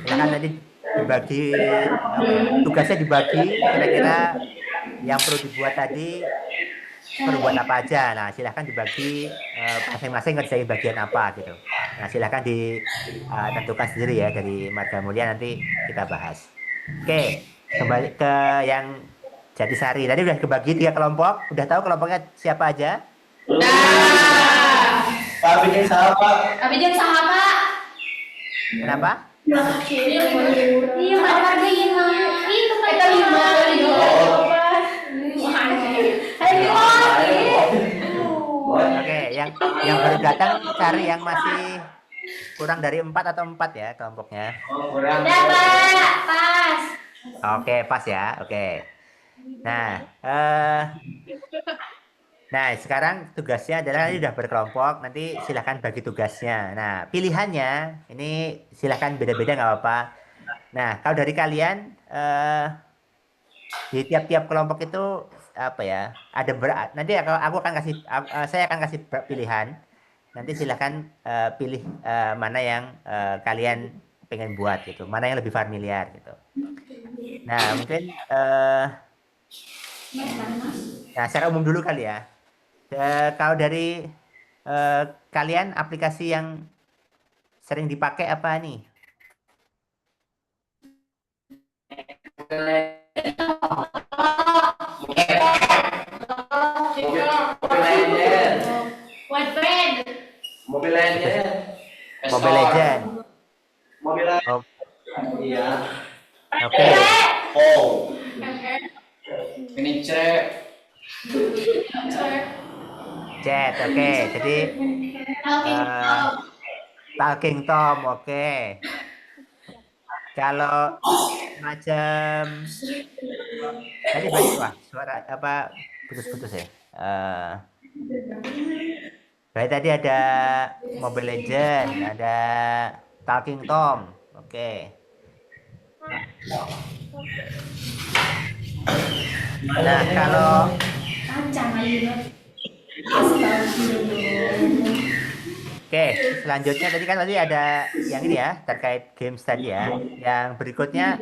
Silakan nanti dibagi apa ya? Tugasnya dibagi kira-kira yang perlu dibuat tadi perlu buat apa aja. Nah, silahkan dibagi masing-masing ngerjain bagian apa gitu. Nah, silahkan ditentukan sendiri ya dari Marga Mulia nanti kita bahas. Oke, kembali ke yang Jatisari. Tadi udah kebagi 3 kelompok. Udah tahu kelompoknya siapa aja? Dah. Pak bikin salah Pak. Tapi jangan salah Pak. Kenapa? Iya, ada lima. Itu kan kita lima. Oke, yang baru datang cari yang masih kurang dari 4 ya kelompoknya. Oh, kurang. Udah Pak, pas. Oke, pas ya. Oke. Nah, eh Nah, sekarang tugasnya adalah ini udah berkelompok, nanti silahkan bagi tugasnya. Nah, pilihannya ini silahkan beda-beda nggak apa-apa. Nah, kalau dari kalian di tiap-tiap kelompok itu apa ya? Nanti aku akan saya akan kasih pilihan. Nanti silahkan pilih mana yang kalian pengen buat gitu, mana yang lebih familiar gitu. Nah, mungkin nah secara umum dulu kali ya. Kalau dari eh, kalian aplikasi yang sering dipakai apa nih? White band. Mobil lainnya. Mobile Store. Legend. Mobil lain. O- Iya. Oke, Oh. Ini cek. Chat. Oke, jadi eh, Talking Tom. Oke, kalau macam tadi banyak wah suara apa putus-putus ya. Baik tadi ada Mobile Legend, ada Talking Tom. Oke. Nah, kalau Oke, selanjutnya tadi ada yang ini ya, terkait games tadi ya. Yang berikutnya,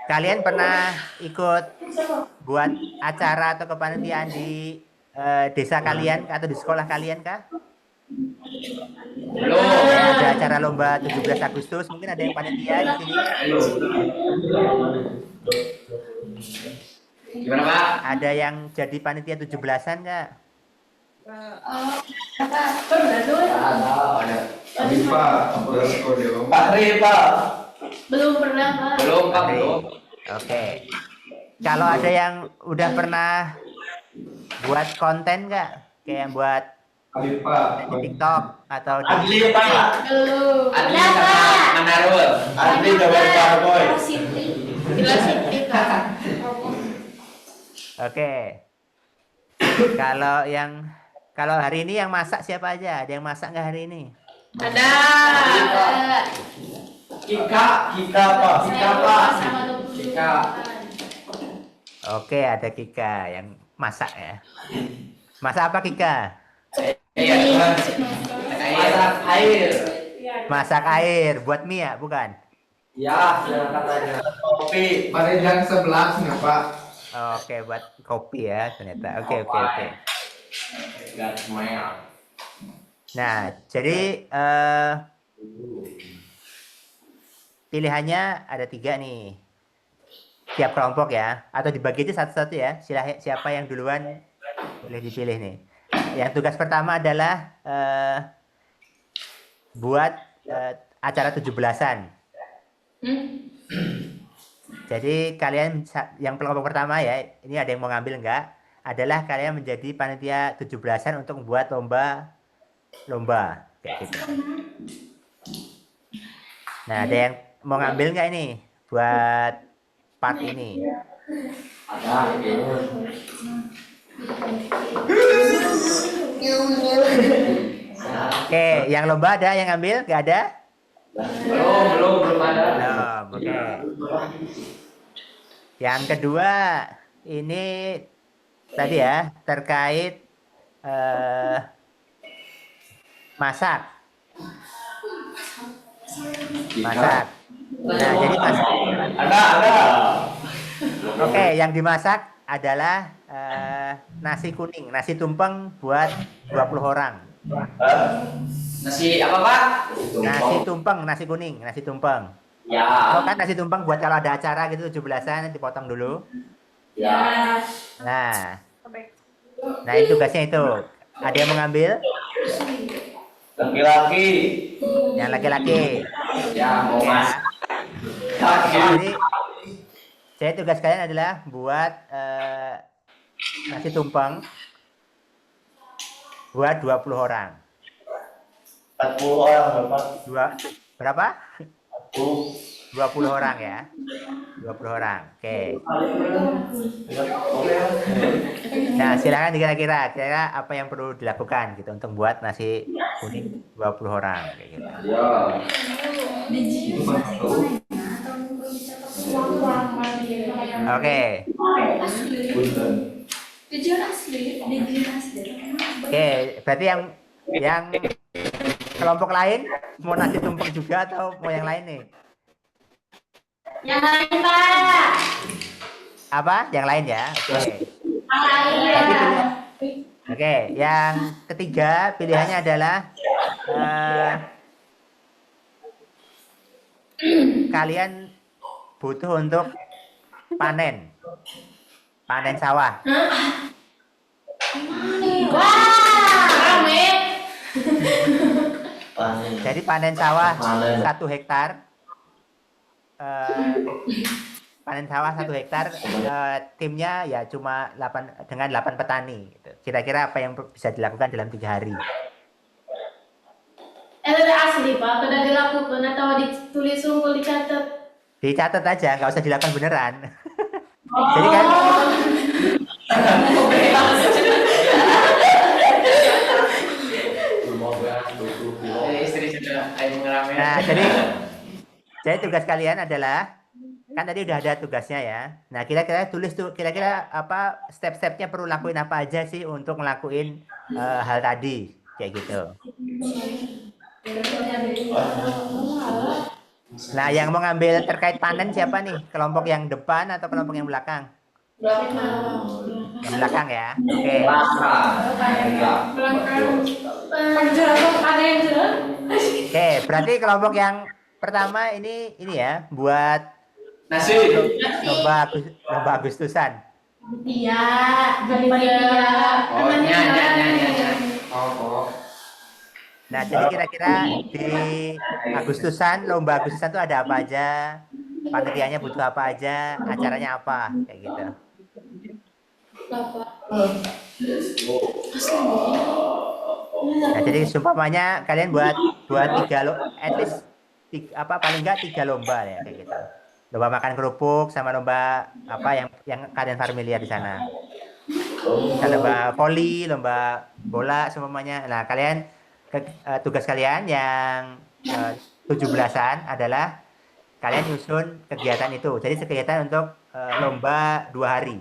kalian pernah ikut buat acara atau kepanitiaan di desa kalian atau di sekolah kalian kah? Kayak ada Belum. acara lomba 17 Agustus, mungkin ada yang panitia di sini. Gimana Pak? Ada yang jadi panitia 17-an nggak? Ada. Rifa, Pak Rifa. Belum pernah Pak. Belum Pak, Oke. belum. Oke. Kalau ada yang udah pernah buat konten nggak? Kayak yang buat Rifa, di TikTok atau di Adli Pak. Belum. Adli Udah sama Pak. Manarul. Adli double Starboy. Velocity Pak. Oke. Kalau hari ini yang masak siapa aja? Ada yang masak nggak hari ini? Ada. Kika Pak. Kika Pak. Sama Kika. Oke, ada Kika yang masak ya. Masak apa Kika? Iya, masak air. Masak air buat mie ya, bukan? Ya, silakan aja. Kopi. Marijan 11 Pak. Oke, buat kopi ya ternyata. Oke. Gas merah. Nah, jadi pilihannya ada 3 nih. Tiap kelompok ya, atau dibagi aja satu-satu ya. Siapa yang duluan boleh dipilih nih. Yang tugas pertama adalah buat acara 17-an. Jadi kalian yang kelompok pertama ya, ini ada yang mau ngambil nggak? Adalah kalian menjadi panitia 17-an untuk membuat lomba kayak gitu. Nah, ada yang mau ngambil nggak ini buat part ini? Oke, yang lomba ada yang ngambil? Nggak ada? Belum ada. Belum, oke. Yang kedua, ini tadi ya, terkait masak. Masak. Nah, jadi Ada. oke, yang dimasak adalah nasi kuning, nasi tumpeng buat 20 orang. Nasi apa, Pak? Nasi tumpeng, nasi kuning, nasi tumpeng. Ya. Tahu kan nasi tumpeng buat kalau ada acara gitu 17-an dipotong dulu. Ya. Nah, nah itu tugasnya itu. Ada yang mengambil? Laki-laki. Yang laki-laki. Ya, mau Ya. mas. Laki. Jadi tugas kalian adalah buat nasi tumpeng buat 20 orang. 40 orang, Bapak. Berapa? 40. 20 orang ya. 20 orang. Oke. Nah, silakan kira-kira apa yang perlu dilakukan gitu untuk buat nasi kuning 20 orang kayak gitu. Ya. Oke. Oke, berarti yang kelompok lain mau nasi tumpeng juga atau mau yang lain nih? Yang lain, Pak. Apa? Yang lain ya. Oke. Yang lain. Oke, yang ketiga pilihannya adalah kalian butuh untuk panen sawah. Wah, rame. Jadi panen sawah Panen. 1 hektar. Panen sawah 1 hektar, timnya ya cuma 8 petani. Gitu. Kira-kira apa yang bisa dilakukan dalam 3 hari? Itu asli, Pak. Sudah dilakukan atau ditulis unggul dicatat? Dicatat aja, nggak usah dilakukan beneran. Jadi kan, Istri sudah mengalami. nah jadi tugas kalian adalah kan tadi udah ada tugasnya ya. Nah kira-kira tulis tuh kira-kira apa step-stepnya perlu lakuin apa aja sih untuk ngelakuin hal tadi kayak gitu. Nah yang mau ngambil terkait panen siapa nih? Kelompok yang depan atau kelompok yang belakang? Yang belakang ya. Oke. Oke, berarti kelompok yang pertama ini ya buat Nasi. lomba Agustusan. Iya, panitia. Oh, nyanyi. Oh. Nah, jadi kira-kira di lomba Agustusan itu ada apa aja? Panitianya butuh apa aja? Acaranya apa? Kayak gitu. Nah, jadi sumpamanya kalian buat 3 at least paling enggak 3 lomba ya kayak gitu. Lomba makan kerupuk sama lomba apa yang kalian familiar di sana. Bisa lomba voli, lomba bola semuanya. Nah, kalian tugas kalian yang 17-an adalah kalian nyusun kegiatan itu. Jadi kegiatan untuk lomba 2 hari.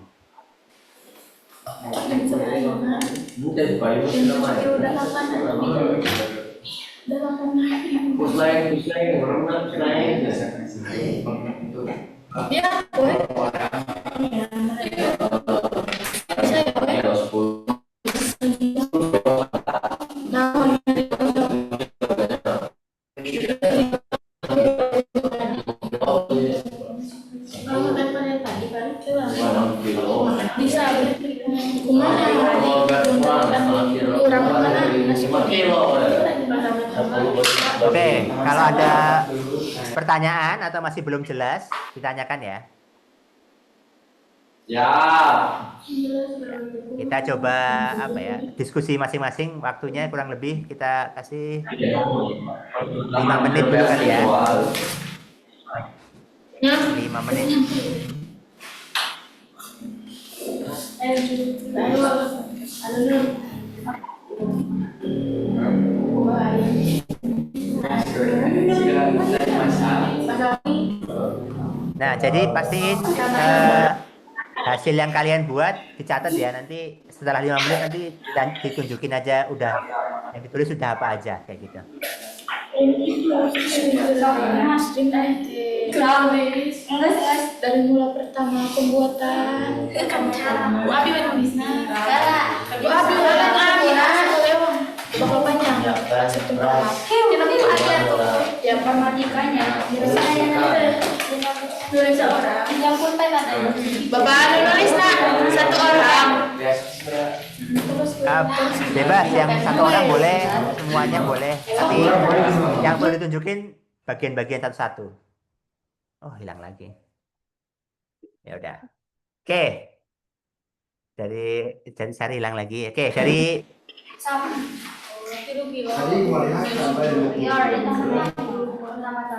Oke, kalau ada pertanyaan atau masih belum jelas, ditanyakan ya. Ya. Kita coba diskusi masing-masing, waktunya kurang lebih kita kasih 5 menit dulu kali ya. 5 menit. Nah, jadi pastiin hasil yang kalian buat dicatat ya. Nanti setelah 5 menit nanti ditunjukin aja udah yang ditulis sudah apa aja kayak gitu. Dari mulai pertama pembuatan Abi menulisnya Abi bakal panjang satu berapa ya permatikanya nulis seorang yang pulpen ada bapak nulis nak satu orang Bebas, yang satu orang boleh, semuanya boleh. Tapi yang perlu ditunjukin bagian-bagian satu-satu. Oh, hilang lagi. Ya udah. Oke. Dari Sari hilang lagi. Oke, dari Tadi gua lihat sampai 20.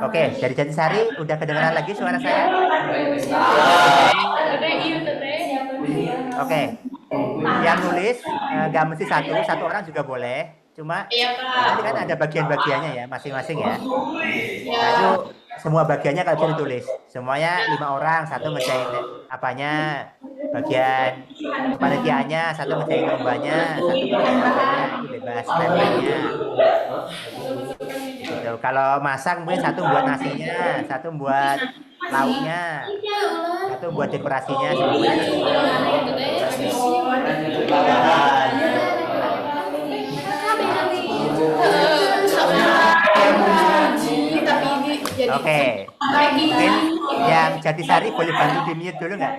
Oke, dari Jatisari udah kedengaran lagi suara saya? Oke. Yang nulis nggak mesti satu orang juga boleh. Cuma nanti kan ada bagian-bagiannya ya, masing-masing ya. Nah, itu semua bagiannya kalau bisa ditulis. Semuanya 5 orang, satu ngerjain apanya, bagian kepanitiaannya, satu ngerjain lombanya, satu ngerjain apanya, itu bebas temanya. Gitu. Kalau masak mungkin satu buat nasinya, satu buat lauknya, satu buat dekorasinya, semuanya. Oke. Mungkin yang Jatisari boleh bantu di mute dulu nggak?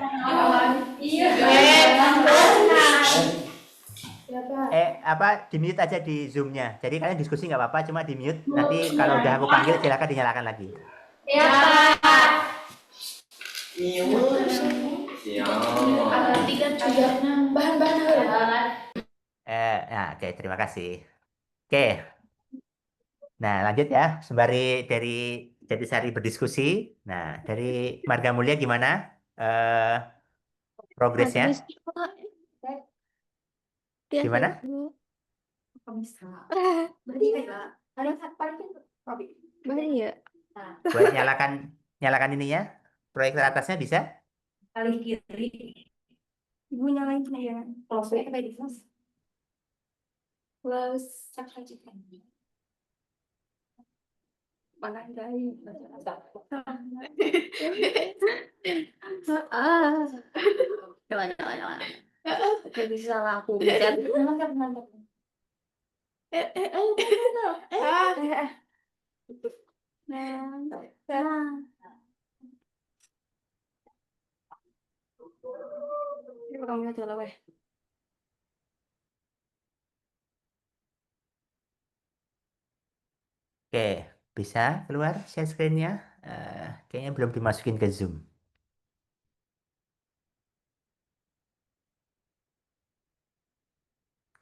Di mute aja di Zoom-nya. Jadi kalian diskusi nggak apa-apa, cuma di mute. Nanti kalau udah aku panggil silakan dinyalakan lagi. Ya Pak. Siap. Tiga juga bahan-bahan. Nah, oke, terima kasih. Oke. Nah, lanjut ya. Sembari dari Jatisari berdiskusi. Nah, dari Marga Mulia gimana progresnya? Gimana? Bahaya. Buat nyalakan ini ya. Proyektor atasnya bisa? Kali kiri. Ibu nyalain ya. Kalau saya kayak di kelas. Plus mana dari Jangan. Oke, bisa lah aku bisa. Oke, bisa keluar share screen-nya? Kayaknya belum dimasukin ke Zoom.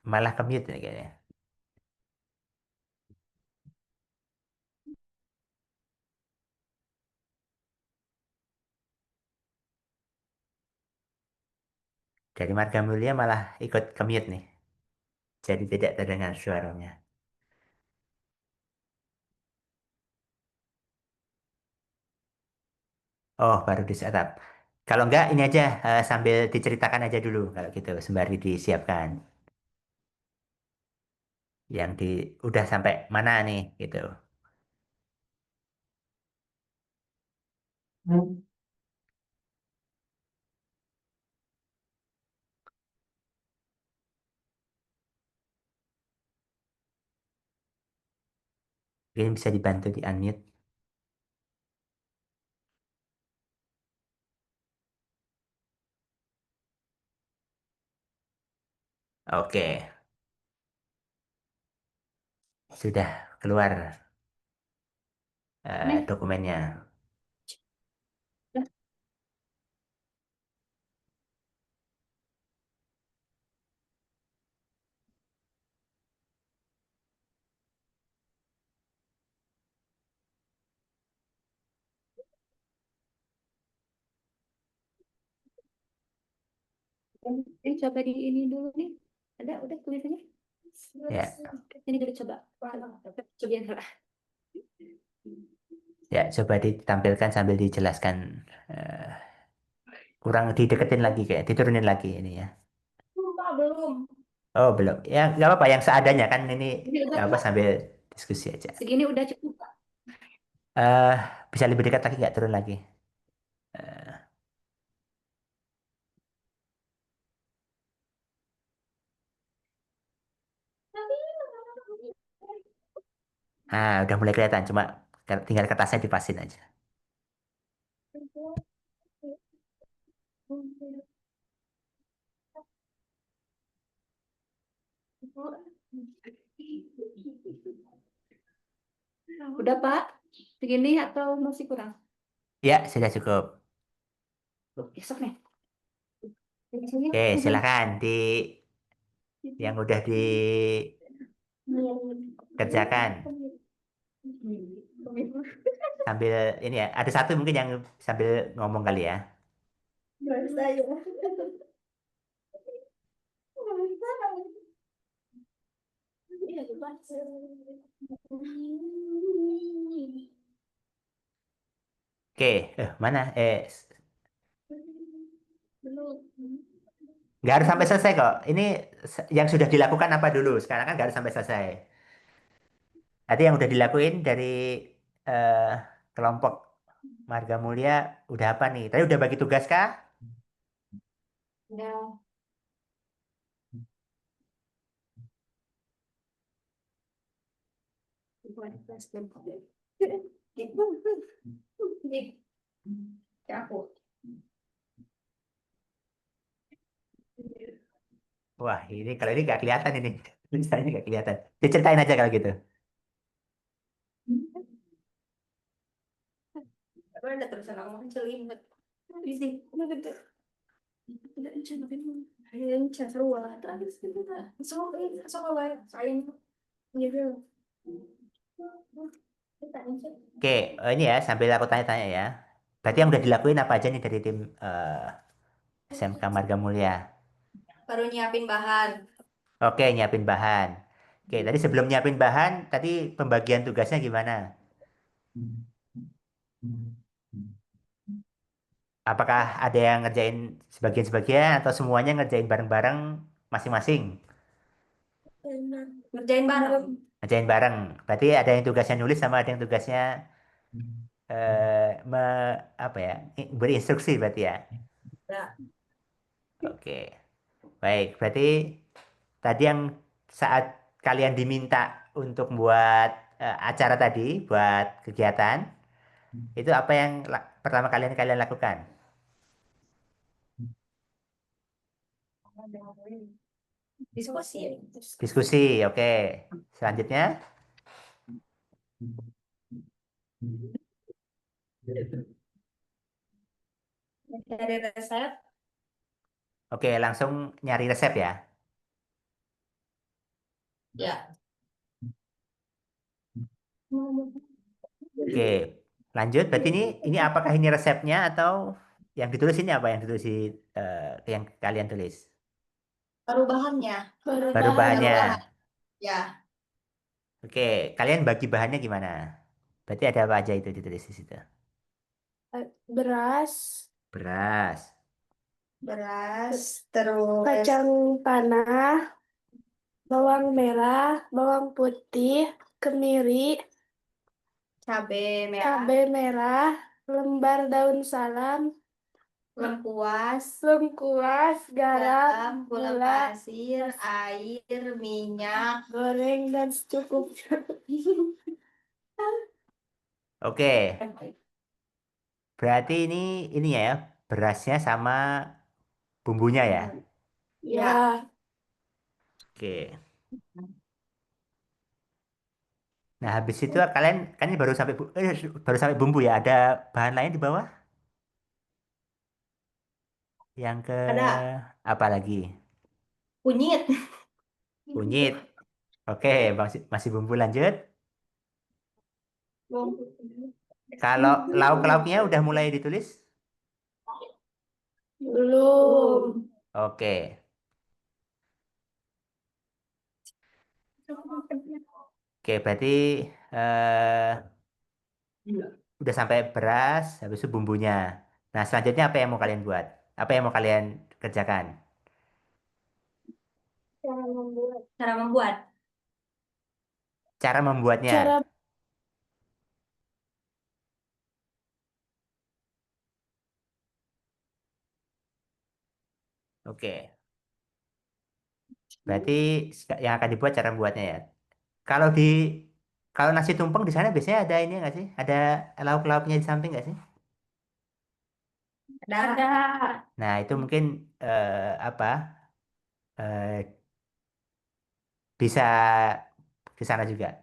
Malah ke mute ya kayaknya. Dari Marga Mulia malah ikut ke mute nih. Jadi tidak terdengar suaranya. Oh, baru di setup. Kalau enggak, ini aja sambil diceritakan aja dulu kalau gitu, sembari disiapkan. Yang udah sampai mana nih gitu. Mungkin bisa dibantu di unmute. Oke, sudah keluar dokumennya. Ini coba di ini dulu nih. Udah tulisannya. Ya, Ini dulu coba. Coba yang salah. ya coba ditampilkan sambil dijelaskan. Kurang dideketin lagi kayak, diturunin lagi ini ya. Belum. Oh, belum. Ya, nggak apa-apa yang seadanya kan ini Ini udah nggak apa sambil diskusi aja. segini udah cukup. eh bisa lebih dekat lagi nggak turun lagi? Ah, udah mulai kelihatan. Cuma tinggal kertasnya dipasin aja. Udah Pak, segini atau masih kurang? Ya, sudah cukup. Besok nih. Oke, silakan yang udah dikerjakan sambil ini ya. Ada satu mungkin yang sambil ngomong kali ya. Saya. Oke, mana? Nggak harus sampai selesai kok. Ini yang sudah dilakukan apa dulu? Sekarang kan nggak harus sampai selesai. Tadi yang udah dilakuin dari eh, kelompok Marga Mulia udah apa nih? Tadi udah bagi tugas kah? Ya. Ya aku. Wah, ini kalau ini nggak kelihatan ini. Misalnya nggak kelihatan. Diceritain aja kalau gitu. Apa ada terusan aku mau celimut. Bisa. Tidak encanakan. Encana seru lah. Terakhir segitu lah. So, so kalau saya gitu. Oke, ini ya sambil aku tanya-tanya ya. Berarti yang udah dilakuin apa aja nih dari tim SMK Marga Mulia? Baru nyiapin bahan. Oke, nyiapin bahan. Oke, tadi sebelum nyiapin bahan, tadi pembagian tugasnya gimana? Apakah ada yang ngerjain sebagian-sebagian atau semuanya ngerjain bareng-bareng masing-masing? Ngerjain bareng. Ngerjain bareng. Berarti ada yang tugasnya nulis sama ada yang tugasnya eh, me, apa ya? Beri instruksi berarti ya. Ya. Oke. Baik, berarti tadi yang saat kalian diminta untuk buat acara tadi, buat kegiatan, itu apa yang pertama kalian kalian lakukan? Diskusi. Diskusi, oke. Selanjutnya, Dari resep. oke, langsung nyari resep ya. Ya. Oke, lanjut. Berarti ini apakah ini resepnya atau yang ditulis ini apa yang ditulis yang kalian tulis? Baru bahannya. Baru Baru bahan. bahannya. Baru bahan. Ya. Oke, kalian bagi bahannya gimana? Berarti ada apa aja itu ditulis di situ? Beras, Beras, Beras. Terus. kacang tanah, bawang merah, bawang putih, kemiri, Cabai merah. cabai merah, lembar daun salam, Lengkuas. lengkuas, garam, Garam, gula gula, pasir, air, minyak. goreng dan secukupnya. oke. Berarti ini ya berasnya sama bumbunya ya. Ya, Oke. Nah, habis itu kalian kan ini baru sampai bumbu ya. Ada bahan lain di bawah? Yang ke Ada apa lagi? kunyit. Kunyit. Oke, masih bumbu lanjut. Bawang putih. Kalau lauk-lauknya udah mulai ditulis? belum. Oke. Oke, berarti eh, udah sampai beras, habis itu bumbunya. Nah, selanjutnya apa yang mau kalian buat? Apa yang mau kalian kerjakan? Cara membuat. Cara membuat. Cara membuatnya. Cara Oke. Berarti yang akan dibuat cara membuatnya ya. Kalau di kalau nasi tumpeng di sana biasanya ada ini nggak sih? Ada lauk-lauknya di samping nggak sih? Ada. Nah, itu mungkin apa? eh, bisa ke sana juga.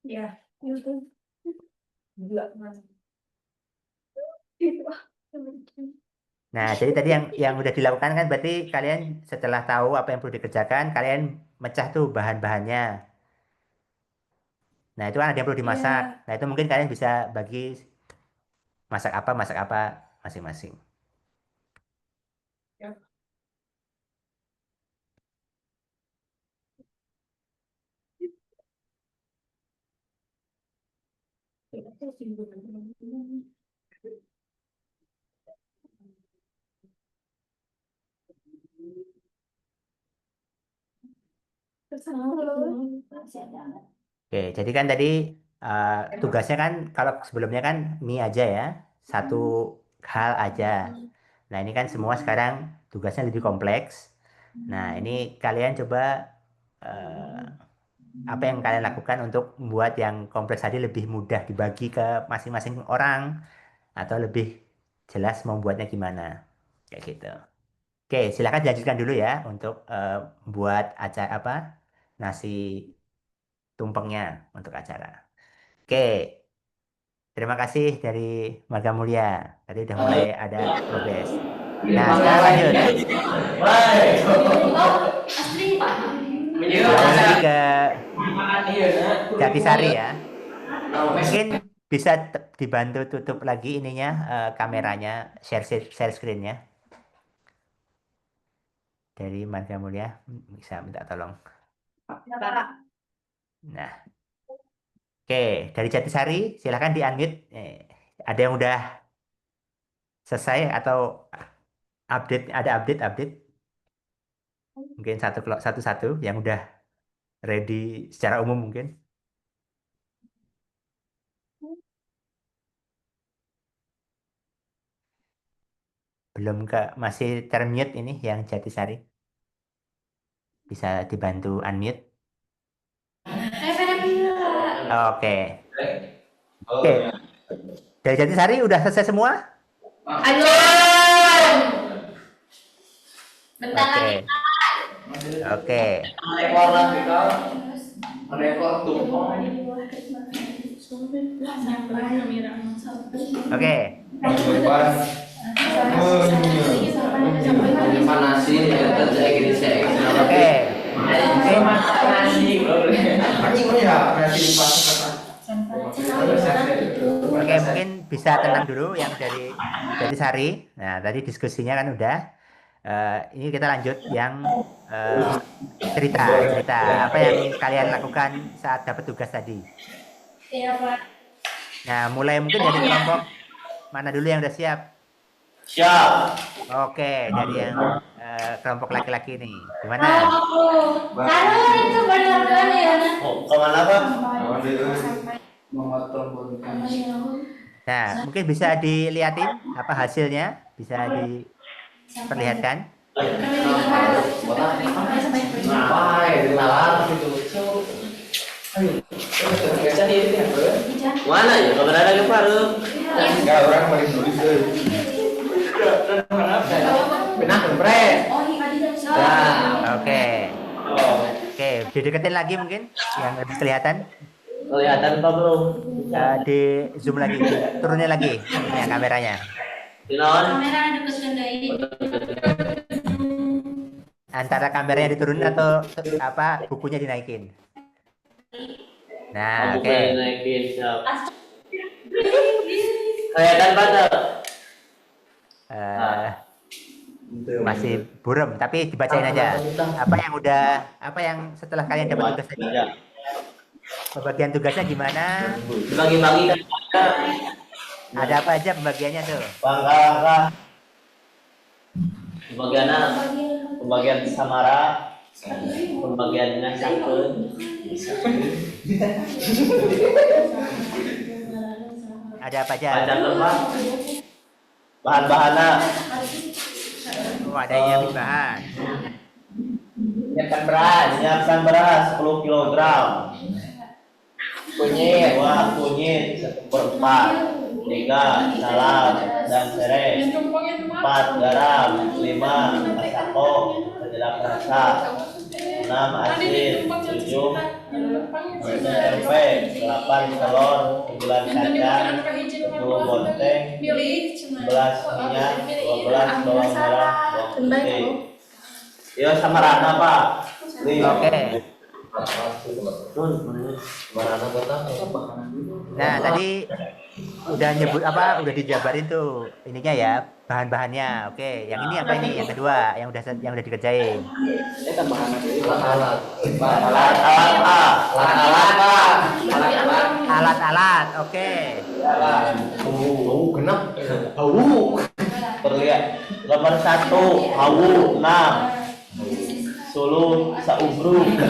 Ya. Itu. Gila, Mas. Itu. Nah, jadi tadi yang udah dilakukan kan berarti kalian setelah tahu apa yang perlu dikerjakan, kalian mecah tuh bahan-bahannya. Nah, itu kan ada yang perlu dimasak. Iya. Nah, itu mungkin kalian bisa bagi masak apa masing-masing. Ya. Terus masih ada. Oke, jadi kan tadi eh, tugasnya kan kalau sebelumnya kan mie aja ya, satu hal aja. Nah, ini kan semua sekarang tugasnya lebih kompleks. Nah, ini kalian coba eh, apa yang kalian lakukan untuk membuat yang kompleks tadi lebih mudah dibagi ke masing-masing orang atau lebih jelas membuatnya gimana. Kayak gitu. Oke, silakan dilanjutkan dulu ya untuk buat acara apa nasi tumpengnya untuk acara. Oke, terima kasih dari Marga Mulia. Tadi udah mulai ada progres. Nah, sekarang lanjut. Baik. Asli Pak. Jalan lagi ke Jatisari ya. Mungkin bisa dibantu tutup lagi ininya kameranya, share screen-nya dari Marga Mulia. Bisa minta tolong. Ya, Pak. Nah, oke, dari Jatisari silakan di-unmute. Ada yang udah selesai atau update mungkin satu-satu yang udah ready secara umum mungkin. Belum ke masih termute ini yang Jatisari. Bisa dibantu unmute. Oke. Oke. Dari Jatisari udah selesai semua? Halo. Bentar Oke. lagi. Oke. Rekor lah kita. Rekor tumpeng. Oke. Panasin ya terjadi gini saya. Oke. Mungkin Oke, mungkin bisa tenang dulu yang dari Jatisari. Nah, tadi diskusinya kan udah. Ini kita lanjut yang cerita apa yang kalian lakukan saat dapat tugas tadi. Iya, Pak. Nah, mulai mungkin dari kelompok mana dulu yang udah siap? Siap. Oke, dari yang kelompok laki-laki nih. Gimana? Kalau itu benar-benar ya. Oh, kemana Pak? Nah, mungkin bisa dilihatin apa hasilnya, bisa diperlihatkan. Mana ya? Kamera lagi Faruk. Enggak, orang paling nulis tuh. Benang kempret. Nah, oke. Oke, dideketin lagi mungkin yang lebih kelihatan. Kelihatan Pak belum? Di zoom lagi, turunin lagi ya kameranya. Dinon. Kamera dekatkan dari. Antara kameranya diturunin atau apa bukunya dinaikin. Nah, oke. Naikin siap. Kelihatan Pak. Masih buram, tapi dibacain aja. Apa yang setelah kalian dapat tugas tadi? Pembagian tugasnya gimana? Dibagi-bagi kan. Ada apa aja pembagiannya tuh? Bangga. Pembagian samara, pembagian ngasangkeun. Ada apa aja? Baca Pak. Bahan-bahanna Oh, ada yang nyiapin bahan. Menyiapkan beras, Menyiapkan beras 10 kg. kunyit, 2 kunyit 1/4. 3 salam dan serai. 4 garam. 5 masako kedelai rasa. 6 asin. 7 tempe. 8 telur. 9 kacang. 10 bonteng. 11 minyak. 12 bawang merah. Bawang putih. Yo sama Rana Pak. Nih. Oke. Rana kota. Nah, tadi udah nyebut apa? Udah dijabarin tuh ininya ya, bahan-bahannya. Oke, yang ini apa ini? Yang kedua, yang udah dikerjain. Alat-alat. Alat-alat. Oke. genep, Terlihat nomor 1 hawu 6 sulu saubruk 3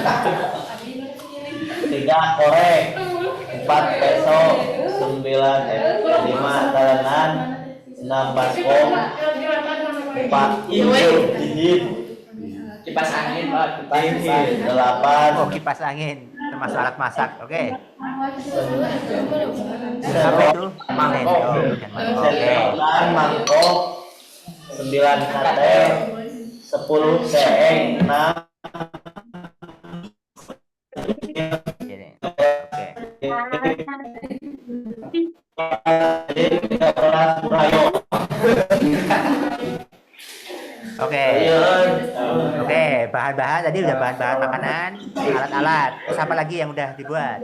korek 4 peso 9 5 talengan 6 baskom 4 jihit kipas angin, Pak, jihit 8 Oh, kipas angin termasuk alat masak. Oke. Apa itu? Mangkok. Oke. sendok mangkok 9 sate 10 seeng 6 Oke. 13 burayo. Oke. Oke, bahan-bahan tadi udah bahan-bahan makanan, alat-alat. Terus apa lagi yang udah dibuat?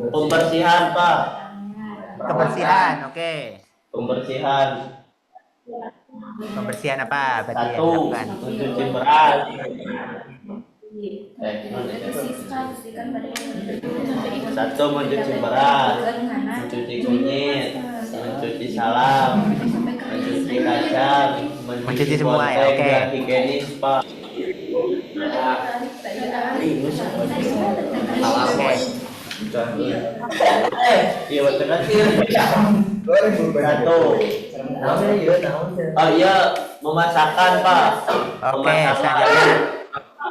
Pembersihan Pak. Kebersihan. Oke. Pembersihan Pembersihan apa? Berarti yang 1 dilakukan. mencuci beras. Satu mencuci beras, mencuci kunyit, mencuci salam, mencuci kacang, Mencuci semua ya, bonteng oke. dan higienis Pak. Oke. Iya betul sih. Satu. Oh iya, memasakkan Pak. Oke, selanjutnya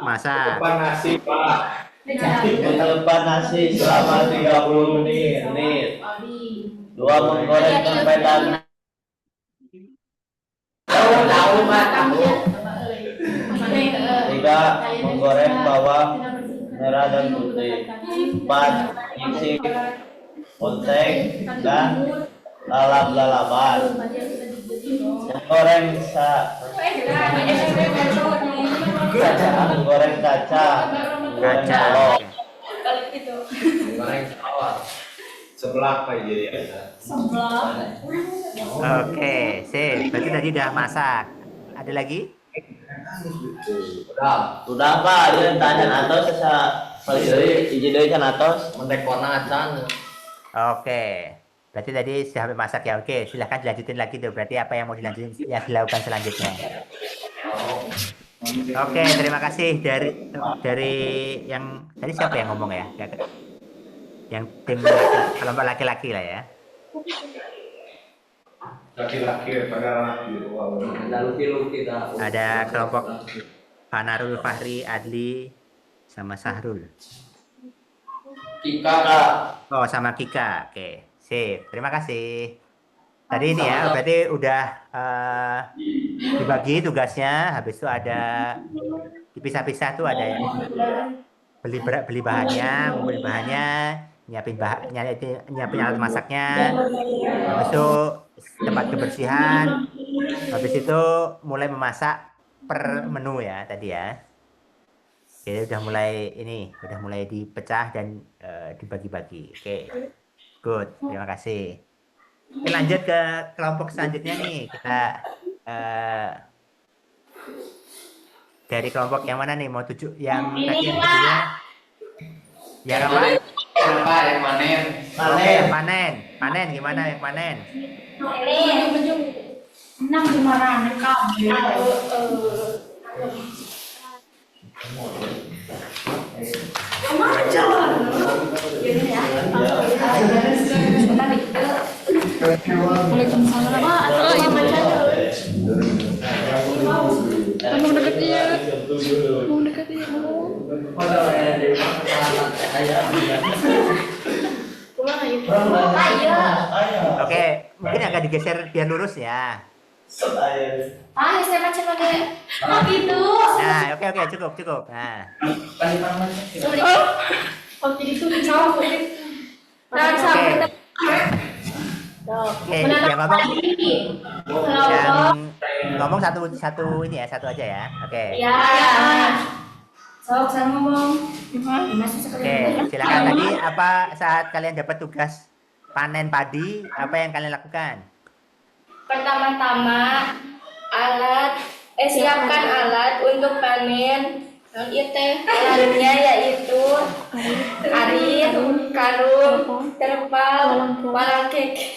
masak. nasi, Pak. Mengelupas nasi selama 30 menit. 2 menggoreng tempe dan Tahu, Pak, tahu. 3 menggoreng bawang merah dan putih. 4 isi bonteng dan lalap-lalapan. Menggoreng menggoreng kacang. Menggoreng Kaca. telur. Goreng sawah. Sebelah Pak jadi ada. Oke, sip. Berarti tadi udah masak. Ada lagi? Sudah Pak, dia tanya atos saya jadi izin dari kan atos. Mendekona acan. Oke. Berarti tadi sudah sampai masak ya. Oke, silahkan dilanjutin lagi tuh. Berarti apa yang mau dilanjutin yang dilakukan selanjutnya? Oke, terima kasih dari yang tadi siapa yang ngomong ya? Yang tim kelompok laki-laki lah ya. Laki-laki pada laki. Lalu kita. Ada kelompok Panarul, Fahri, Adli, sama Sahrul. Kika. Oh, sama Kika. Oke, sip. Terima kasih. Tadi ini ya, berarti udah dibagi tugasnya. Habis itu ada dipisah-pisah tuh ada yang beli bahannya, ngumpulin bahannya, nyiapin alat masaknya. Habis itu tempat kebersihan. Habis itu mulai memasak per menu ya tadi ya. Jadi udah mulai dipecah dan dibagi-bagi. Oke. Good, terima kasih. Oke, lanjut ke kelompok selanjutnya nih. Kita dari kelompok yang mana nih? Mau tujuh yang tadi yang kedua? Yang apa? Apa yang manen? Oke, yang panen. Panen gimana yang panen? Gimana itu? Ayo. Oke, mungkin agak digeser biar lurus ya. Saya macam lagi. Oh gitu. Nah, oke, cukup. Nah, Sorry. Oh jadi itu jauh. Dan sampai oke, menanam yang ngomong padi. Kalau yang ngomong satu ini ya, satu aja ya. Oke. ya. Sok saya ngomong. Masih sekali. Oke, silakan. Tadi apa saat kalian dapat tugas panen padi, apa yang kalian lakukan? Pertama-tama siapkan alat untuk panen. Alatnya yaitu arit, karung, terpal, walang keke.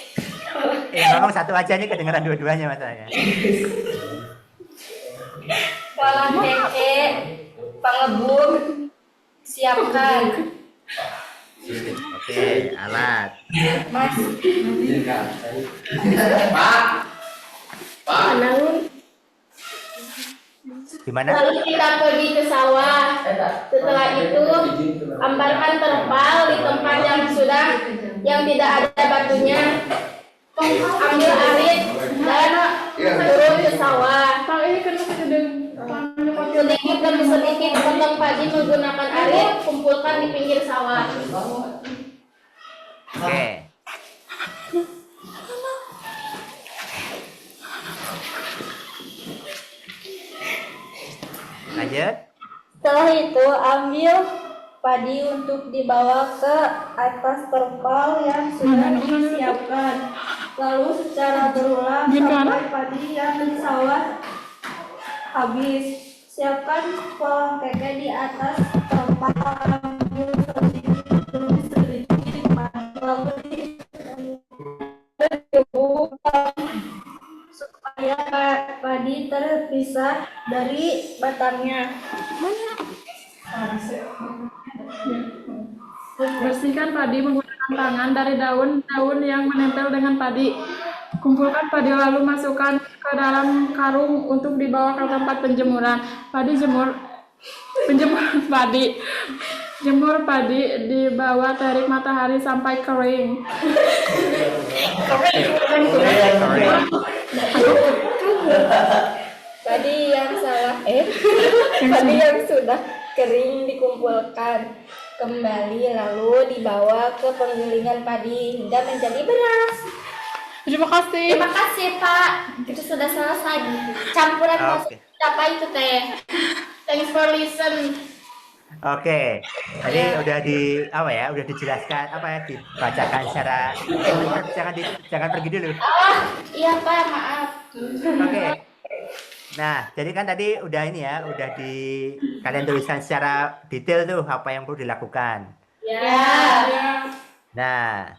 Ngomong satu aja nih kedengeran dua-duanya masalahnya. Walang keke, pengebuk, siapkan. Oke, alat. Mas, Pak. Gimana? Lalu kita pergi ke sawah. Setelah itu ambalkan terpal di tempat yang tidak ada batunya. Ambil arit dan turun ke sawah. Sedikit demi sedikit potong padi menggunakan arit, kumpulkan di pinggir sawah. Oke. Lanjut. setelah itu ambil padi untuk dibawa ke atas terpal yang sudah disiapkan. Lalu secara berulang sampai padi yang di sawah habis. Siapkan polang keke di atas terpal, ambil sedikit demi sedikit, lalu dibuka supaya padi terpisah dari batangnya. Bersihkan padi menggunakan tangan dari daun-daun yang menempel dengan padi. Kumpulkan padi lalu masukkan ke dalam karung untuk dibawa ke tempat penjemuran. Penjemuran padi. Jemur padi di bawah terik matahari sampai kering. Padi yang sudah kering dikumpulkan kembali lalu dibawa ke penggilingan padi hingga menjadi beras. Terima kasih. Terima kasih Pak. Itu sudah selesai. Campuran Oke. apa itu teh? Thanks for listen. Oke. Tadi udah udah dijelaskan dibacakan secara jangan pergi dulu. Oh, iya Pak, maaf. Oke. Nah, jadi kan tadi udah kalian tuliskan secara detail tuh apa yang perlu dilakukan. Ya. Nah,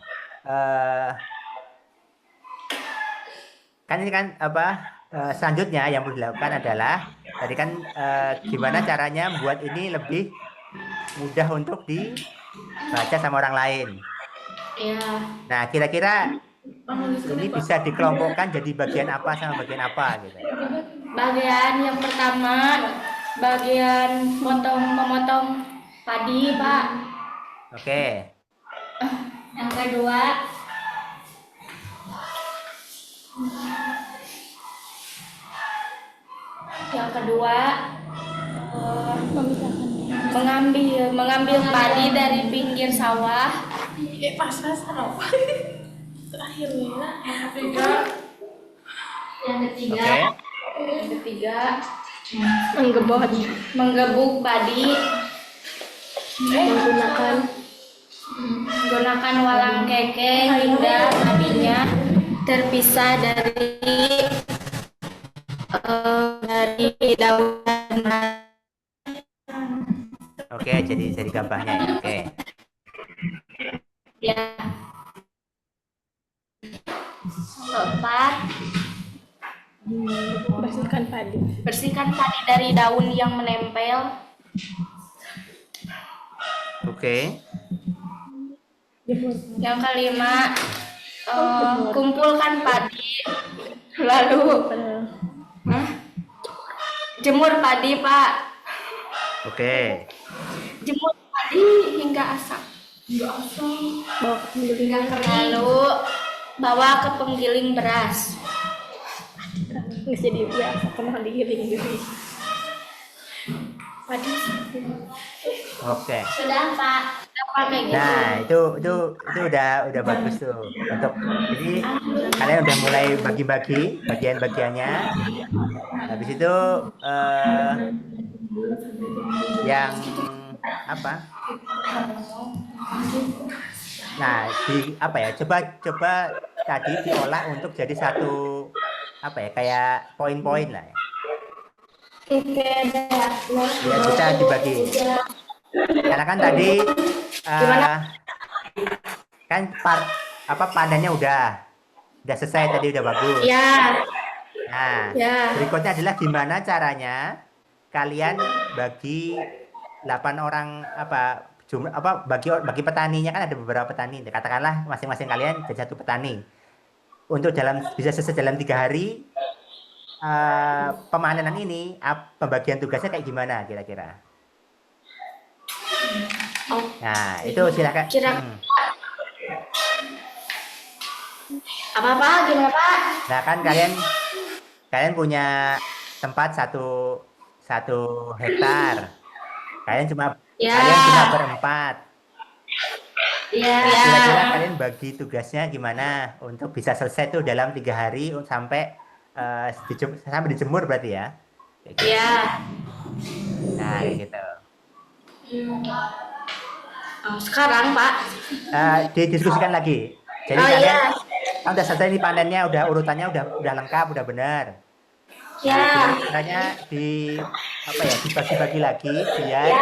kan ini kan selanjutnya yang perlu dilakukan adalah tadi kan gimana caranya membuat ini lebih mudah untuk dibaca sama orang lain. Ya. Nah, kira-kira ini bisa dikelompokkan jadi bagian apa sama bagian apa gitu. Bagian yang pertama, bagian memotong padi, Pak. Oke. Yang kedua, mengambil padi dari pinggir sawah. Yang ketiga, menggebuk padi menggunakan walang keke hingga padinya terpisah dari daun. Oke, jadi gambahnya ya. Oke. Ya. Keempat, bersihkan padi dari daun yang menempel. Oke. Yang kelima, kumpulkan padi lalu jemur padi, Pak. Oke. Jemur padi hingga asap. Bawa ke penggilingan Lalu bawa ke penggiling beras. nggak jadi biasa pernah digiling gitu. Padi. Oke. Sudah Pak. Sudah Pak kayak gitu. Nah, itu udah bagus tuh. Untuk jadi kalian udah mulai bagi-bagi bagian-bagiannya. Habis itu yang apa? Nah, apa ya? Coba tadi diolah untuk jadi satu apa ya? Kayak poin-poin lah ya. Oke, Ya, bisa dibagi. Karena kan tadi kan panennya udah selesai tadi, udah bagus. Ya. Nah, Ya. berikutnya adalah gimana caranya kalian bagi 8 orang bagi petaninya, kan ada beberapa petani. Katakanlah masing-masing kalian jadi satu petani. Untuk bisa selesai dalam 3 hari pemanenan ini, pembagian tugasnya kayak gimana kira-kira? Nah, itu silakan. Apa gimana Pak? Nah, kan kalian punya tempat satu hektar. Kalian cuma berempat. Ya. Nah, kira-kira kalian bagi tugasnya gimana untuk bisa selesai tuh dalam 3 hari sampai dijemur berarti ya? Kayak gitu. Ya. Nah, kayak gitu. Sekarang Pak. Didiskusikan lagi. Jadi kalian udah selesai nih panennya, urutannya udah lengkap, udah benar. Ya. Caranya dibagi-bagi lagi biar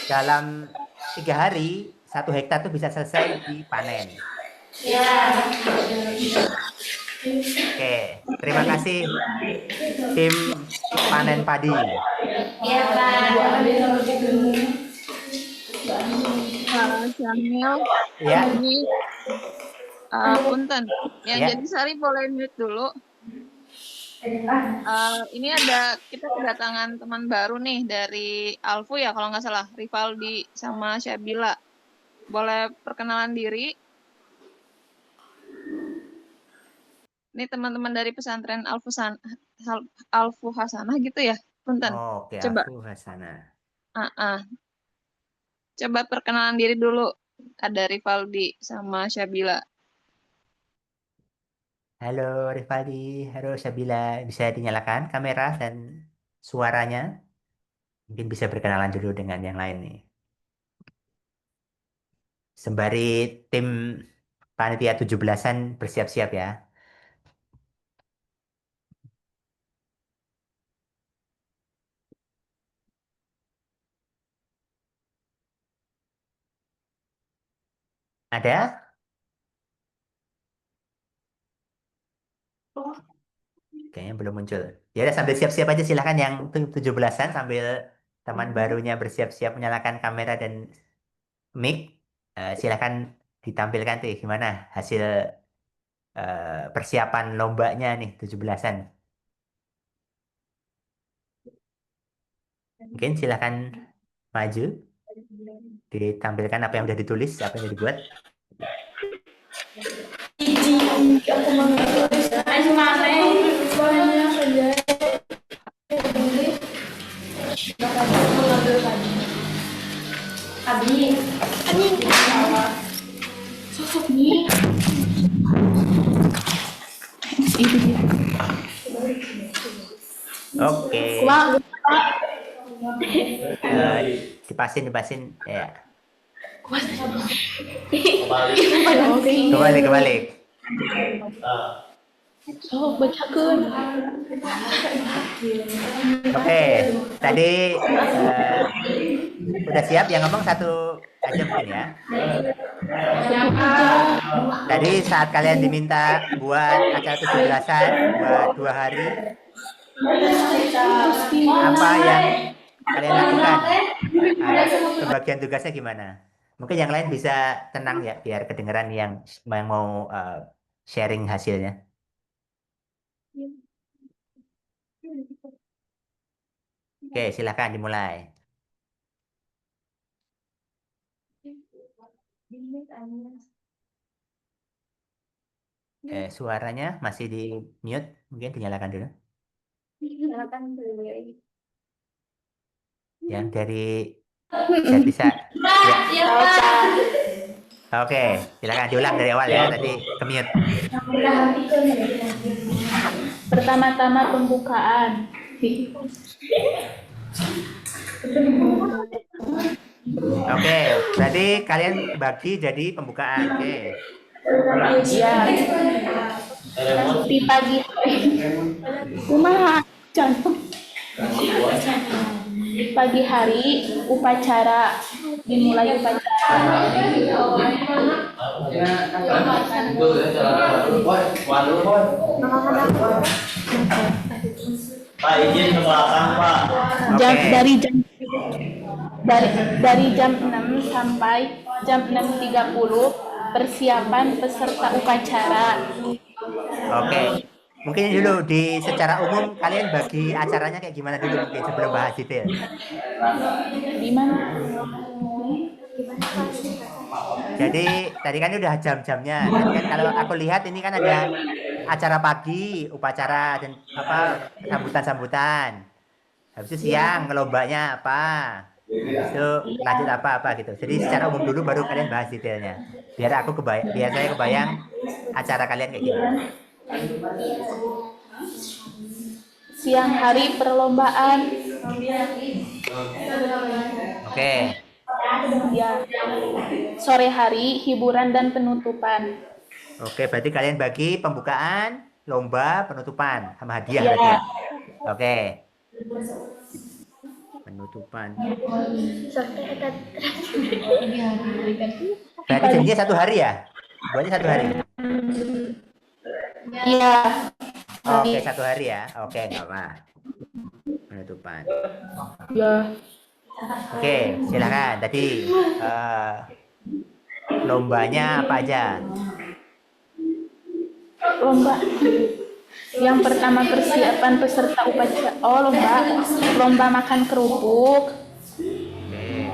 dalam 3 hari 1 hektar tuh bisa selesai dipanen. Ya. Oke, terima kasih tim panen padi. Ya Pak. Syamil, Ya. ini punten. Yang Ya. jadi Sari boleh mute dulu. Ini kita kedatangan teman baru nih dari Alfu ya kalau nggak salah, Rivaldi sama Syabila. Boleh perkenalan diri? Ini teman-teman dari pesantren Alfu Hasanah gitu ya, punten. Oke, Coba. aku Hasanah. Coba perkenalan diri dulu. Ada Rivaldi sama Syabila. Halo Rivaldi, halo Sabila. Bisa dinyalakan kamera dan suaranya? Mungkin bisa berkenalan dulu dengan yang lain nih. Sembari tim panitia 17-an bersiap-siap ya. Ada? Kayaknya belum muncul. Ya udah, sambil siap-siap aja, silahkan yang 17-an sambil teman barunya bersiap-siap menyalakan kamera dan mic. Silahkan ditampilkan tuh gimana hasil persiapan lombanya nih 17-an. Mungkin silahkan maju, ditampilkan apa yang udah ditulis, apa yang udah dibuat. Oke. Dipasin ya. Kebalik. Oke, tadi udah siap, yang ngomong satu aja mungkin ya. Tadi saat kalian diminta buat acara 17-an buat 2 hari, apa yang kalian lakukan? Pembagian tugasnya gimana? Mungkin yang lain bisa tenang ya, biar kedengeran yang mau sharing hasilnya. Oke, silakan dimulai. Suaranya masih di mute, mungkin dinyalakan dulu. Silakan dulu. Yang dari chat bisa. Ya. Oke, silakan diulang dari awal ya. Tadi ke mute. Pertama-tama pembukaan. Oke, berarti kalian bagi jadi pembukaan. Oke. Ya. Di pagi hari. Kumaha? Contoh. Pagi hari upacara, dimulai upacara. Pak izin ke belakang Pak. Oke. Dari jam 6 sampai jam 6.30 persiapan peserta upacara. Oke. Mungkin dulu secara umum kalian bagi acaranya kayak gimana dulu mungkin sebelum bahas detail. Di mana? Jadi tadi kan udah jam-jamnya. Tadi kan kalau aku lihat ini kan ada acara pagi, upacara dan apa sambutan-sambutan. Habis itu siang lombanya apa. Habis itu lanjut apa gitu. Jadi secara umum dulu baru kalian bahas detailnya. Biar saya kebayang acara kalian kayak gimana. Siang hari perlombaan. Oke. Ya. Sore hari hiburan dan penutupan. Oke, berarti kalian bagi pembukaan, lomba, penutupan sama hadiah Ya. berarti. Oke. Penutupan. Berarti jadinya 1 hari ya? Buatnya 1 hari. Iya. Oke, 1 hari ya. Oke, nggak apa. Penutupan. Ya. Oke, silakan. Tadi lombanya apa aja? Lomba. Yang pertama persiapan peserta upacara. Oh, lomba makan kerupuk. Oke.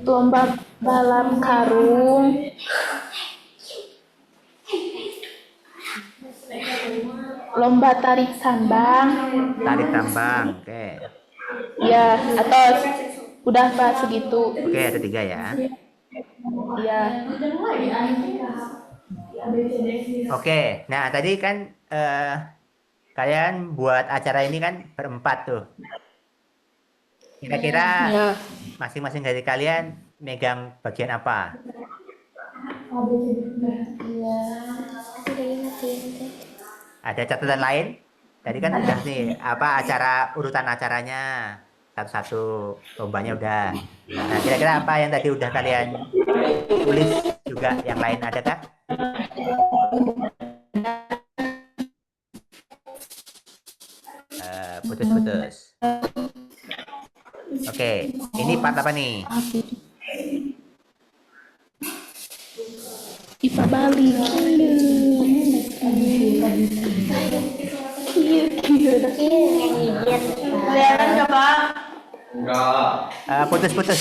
Lomba balap karung. Lomba tarik sambang. Tarik tambang. Oke. Ya, atau udah Pak segitu. Oke, ada 3 ya. Ya. Oke, nah tadi kan kalian buat acara ini kan berempat tuh. Kira-kira Ya. masing-masing dari kalian megang bagian apa? Ada catatan lain? Tadi kan udah nih apa urutan acaranya satu-satu, lombanya udah. Nah, kira-kira apa yang tadi udah kalian tulis juga yang lain ada kah? Putus-putus. Oke, ini part apa nih? Ipa balik. Kelihatan coba. Enggak. Putus-putus.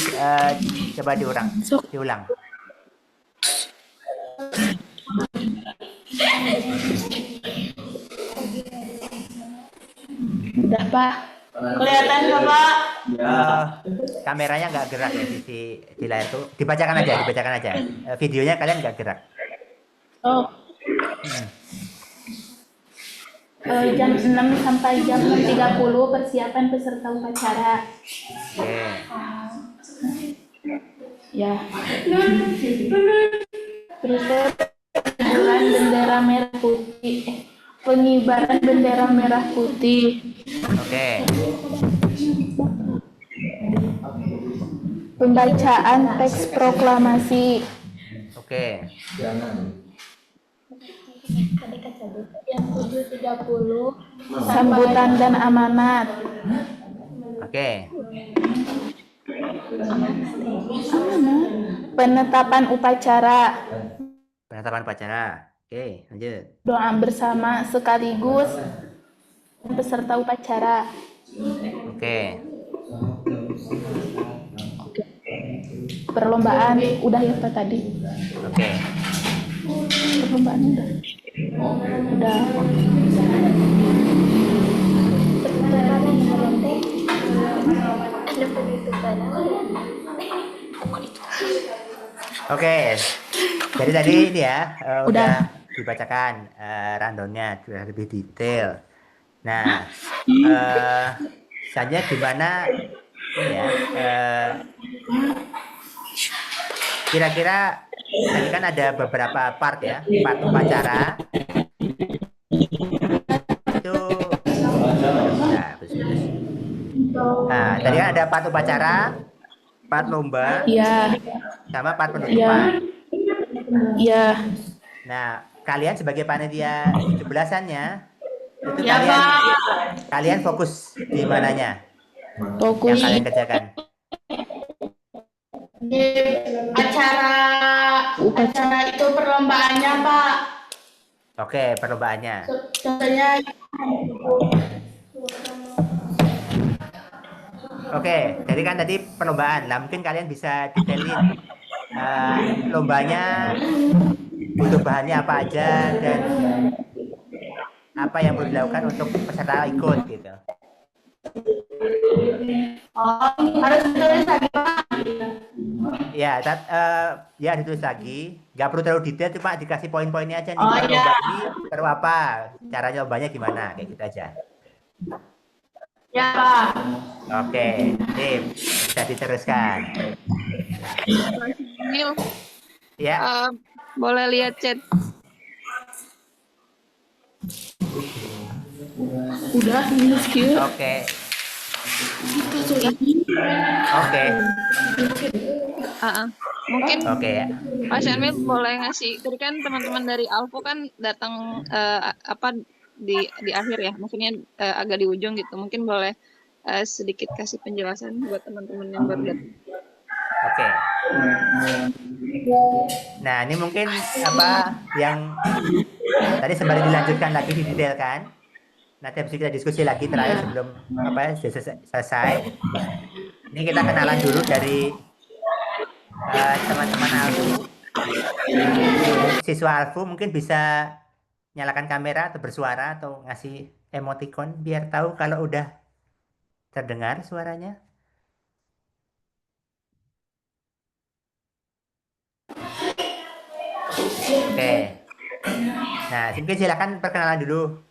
Coba diulang. Udah Pak. Kelihatan coba. Kameranya nggak gerak ya di layar tuh. Dibacakan aja. Videonya kalian nggak gerak. Oh. Jam 6 sampai jam 6.30 persiapan peserta upacara. Oke. Ya. Terus pengibaran bendera merah putih. Pengibaran bendera merah putih. Oke. Pembacaan teks proklamasi. Oke. Jam 7.30 Sambutan dan amanat. Oke. Penetapan upacara. Penetapan upacara. Oke, lanjut. Doa bersama sekaligus peserta upacara. Oke. perlombaan udah ya Pak tadi. Oke. Perlombaan udah. Udah. Ada penutupan. Oke. Jadi tadi ini ya Udah. udah dibacakan rundownnya sudah lebih detail. Nah, saja gimana ini ya? Kira-kira tadi kan ada beberapa part ya, part upacara itu. Nah, nah, tadi kan ada part upacara, part lomba, Iya. sama part penutupan. Iya. Nah, kalian sebagai panitia 17-annya itu Ya, kalian fokus di mananya yang Fokus kalian kerjakan? Di acara itu perlombaannya Pak. Oke, perlombaannya. Contohnya Oke, jadi kan tadi perlombaan. Lah mungkin kalian bisa detailin lombanya butuh bahannya apa aja dan apa yang perlu dilakukan untuk peserta ikut gitu. harus ditulis lagi Pak. Ya, ya ditulis lagi. Nggak perlu terlalu detail, cuma dikasih poin-poinnya aja nih. Kalau lomba ini perlu apa, caranya lombanya gimana, kayak gitu aja. Ya Pak. Oke, bisa diteruskan. Nil, Ya, boleh lihat chat. udah ini skill. oke. Oke, Mungkin oke ya. Pak Syamil boleh ngasih, tadi kan teman-teman dari Alfo kan datang di akhir ya, maksudnya agak di ujung gitu. Mungkin boleh sedikit kasih penjelasan buat teman-teman yang baru datang. Oke. Nah, ini mungkin apa yang tadi sembari dilanjutkan lagi didetailkan. Nanti habis kita diskusi lagi terakhir sebelum selesai. Ini kita kenalan dulu dari teman-teman Alfu. Siswa Alfu mungkin bisa nyalakan kamera atau bersuara atau ngasih emoticon biar tahu kalau udah terdengar suaranya. Oke. Nah, mungkin silakan perkenalan dulu.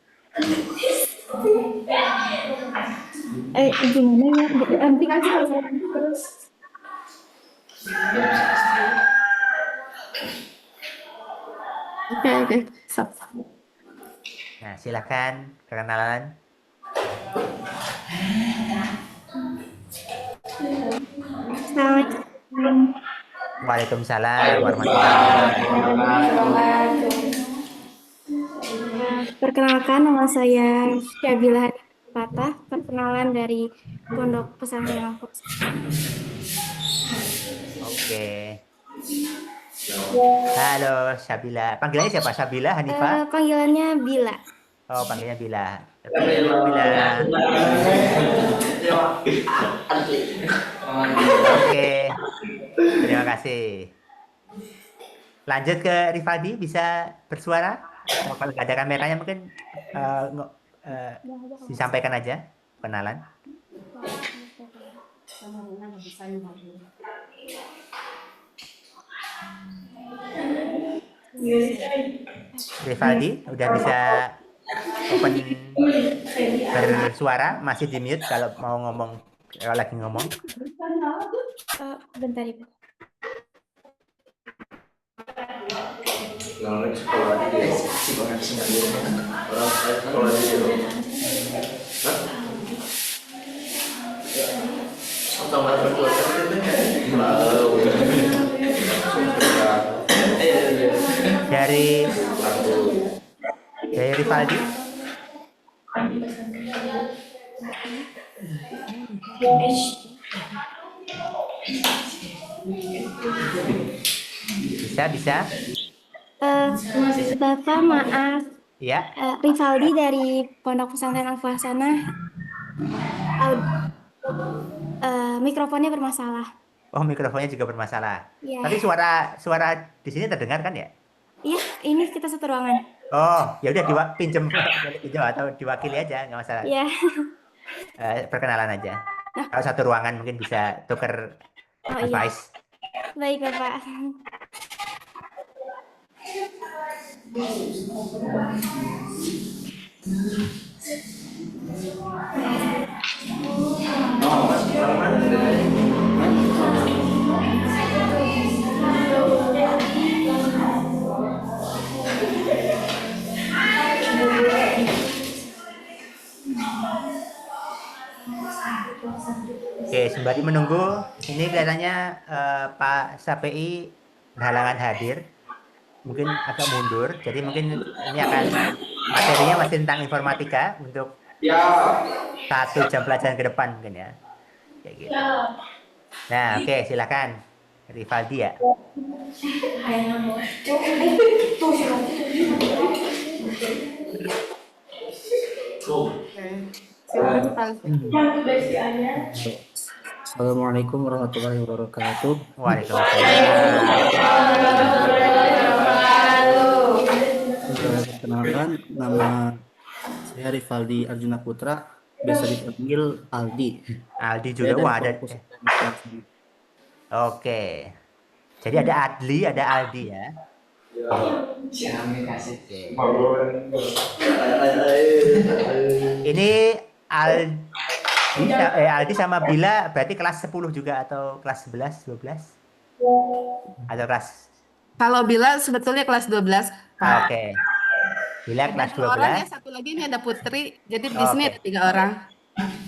Gimana ya? Nanti kan terus. Oke. Stop. Nah, silakan perkenalan. Waalaikumsalam warahmatullahi wabarakatuh. Perkenalkan, nama saya Syabila Patah, perkenalan dari Pondok Pesantren Al-Furqan. Oke. Halo Syabila. Panggilannya siapa? Syabila, Hanifah? Panggilannya Bila. Oh, panggilnya Bila. Bila. Oke. Terima kasih. Lanjut ke Rifaldi, bisa bersuara? Oh, kalau nggak ada kameranya mungkin disampaikan aja kenalan. Rifaldi udah bisa open bersuara, masih di mute kalau mau ngomong, kalau lagi ngomong. Bentar Ibu. Dari Rifaldi. Bisa. Bapak maaf, Ya. Rifaldi dari Pondok Pesantren Al-Furqan. Mikrofonnya bermasalah. Oh, mikrofonnya juga bermasalah. Iya. Tapi suara di sini terdengar kan ya? Iya, ini kita satu ruangan. Oh, ya udah pinjem atau diwakili aja, nggak masalah. Iya. Perkenalan aja. Kalau satu ruangan mungkin bisa tuker Oh iya. device. Baik, Bapak. Oke, sembari menunggu, ini kelihatannya Pak SAPI berhalangan hadir. Mungkin agak mundur, jadi mungkin ini akan materinya masih tentang informatika untuk 1 jam pelajaran ke depan mungkin ya. Kayak gitu. Nah, oke, silakan. Rivaldi ya. Assalamualaikum warahmatullahi wabarakatuh. Perkenalkan, nama saya Rivaldi Arjuna Putra, biasa dipanggil Aldi. Aldi juga, wah ada. Oke. Jadi ada Adli, ada Aldi ya. Ini Aldi sama Bila berarti kelas 10 juga atau kelas 11, 12? Atau kelas? Kalau Bila sebetulnya kelas 12, Pak. Oke. Bila kelas 12. Orang ya, satu lagi ini ada Putri. Jadi di sini ada 3 orang.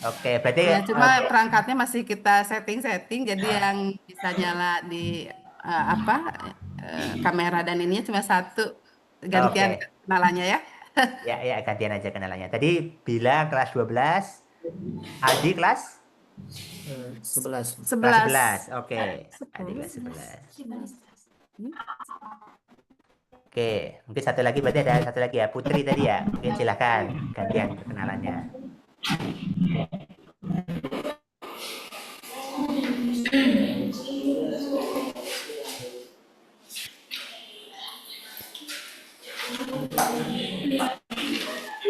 Oke, berarti ya, cuma perangkatnya masih kita setting, jadi yang bisa nyala di kamera dan ininya cuma satu, gantian kenalannya ya. Ya, gantian aja kenalannya. Tadi Bila kelas 12, Aldi kelas 11. Kelas 11. Oke. Aldi kelas 11. Oke, mungkin satu lagi, berarti ada satu lagi ya, Putri tadi ya. Mungkin silakan gantian kenalannya.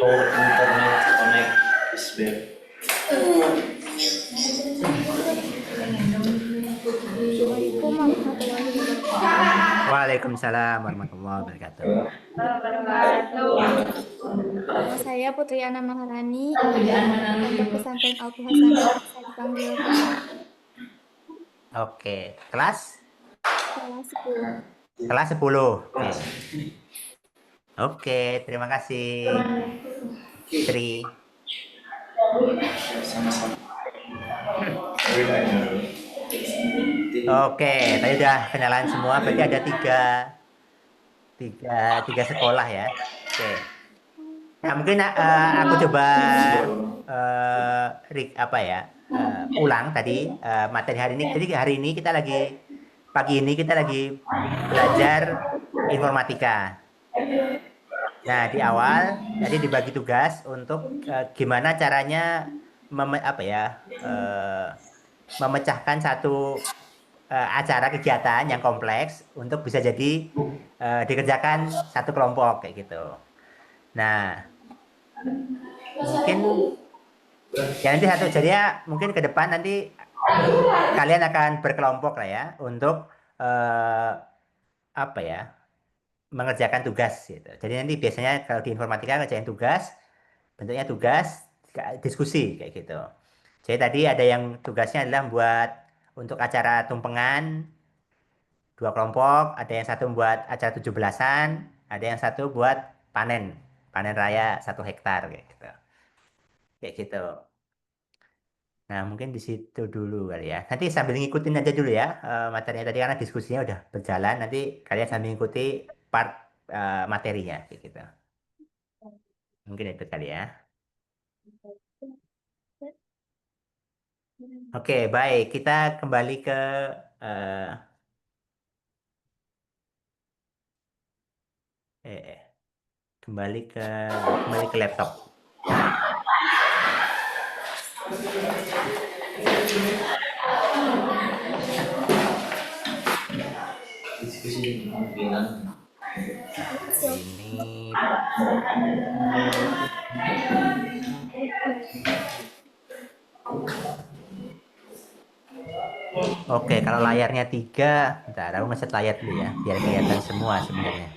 Internet connect is bad. Waalaikumsalam warahmatullahi wabarakatuh. Nama saya Putri Ana Maharani, untuk pesantren Al Hasanah, saya dipanggil Oke, kelas? Kelas 10. Kelas 10. Oke, terima kasih. Tri. Oke, tadi udah kenalan semua, berarti ada tiga sekolah ya. Oke. Nah, mungkin aku coba ulang tadi materi hari ini. Jadi hari ini pagi ini kita lagi belajar informatika. Nah, di awal jadi dibagi tugas untuk gimana caranya memecahkan satu acara kegiatan yang kompleks untuk bisa jadi dikerjakan satu kelompok kayak gitu. Nah, mungkin ya nanti mungkin ke depan nanti kalian akan berkelompok lah ya untuk mengerjakan tugas gitu. Jadi nanti biasanya kalau di informatika ngerjain tugas, bentuknya tugas diskusi kayak gitu. Jadi tadi ada yang tugasnya adalah buat untuk acara tumpengan 2 kelompok, ada yang satu buat acara 17-an, ada yang satu buat panen raya 1 hektar kayak gitu. Kayak gitu. Nah, mungkin di situ dulu kali ya. Nanti sambil ngikutin aja dulu ya materinya tadi, karena diskusinya udah berjalan. Nanti kalian sambil ngikuti part materinya kayak gitu. Mungkin itu kali ya. Oke, baik. Kita kembali ke laptop. diskusi kemungkinan. Ini oke, kalau layarnya 3, bentar, aku ngeset layar dulu ya, biar kelihatan semua sebenarnya.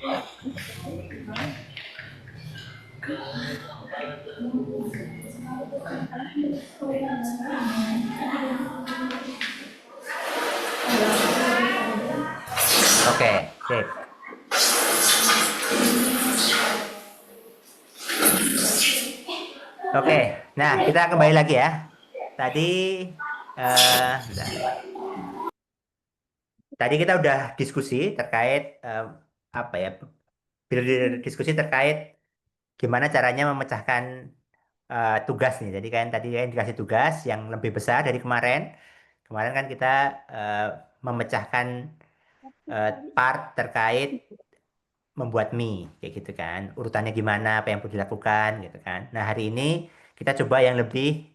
Oke, sip. Oke, nah kita kembali lagi ya. Tadi, bentar. Tadi kita udah diskusi terkait apa ya? Berdiskusi terkait gimana caranya memecahkan tugas nih. Jadi kan tadi kan dikasih tugas yang lebih besar dari kemarin. Kemarin kan kita eh, memecahkan part terkait membuat mie kayak gitu kan. Urutannya gimana, apa yang perlu dilakukan gitu kan. Nah, hari ini kita coba yang lebih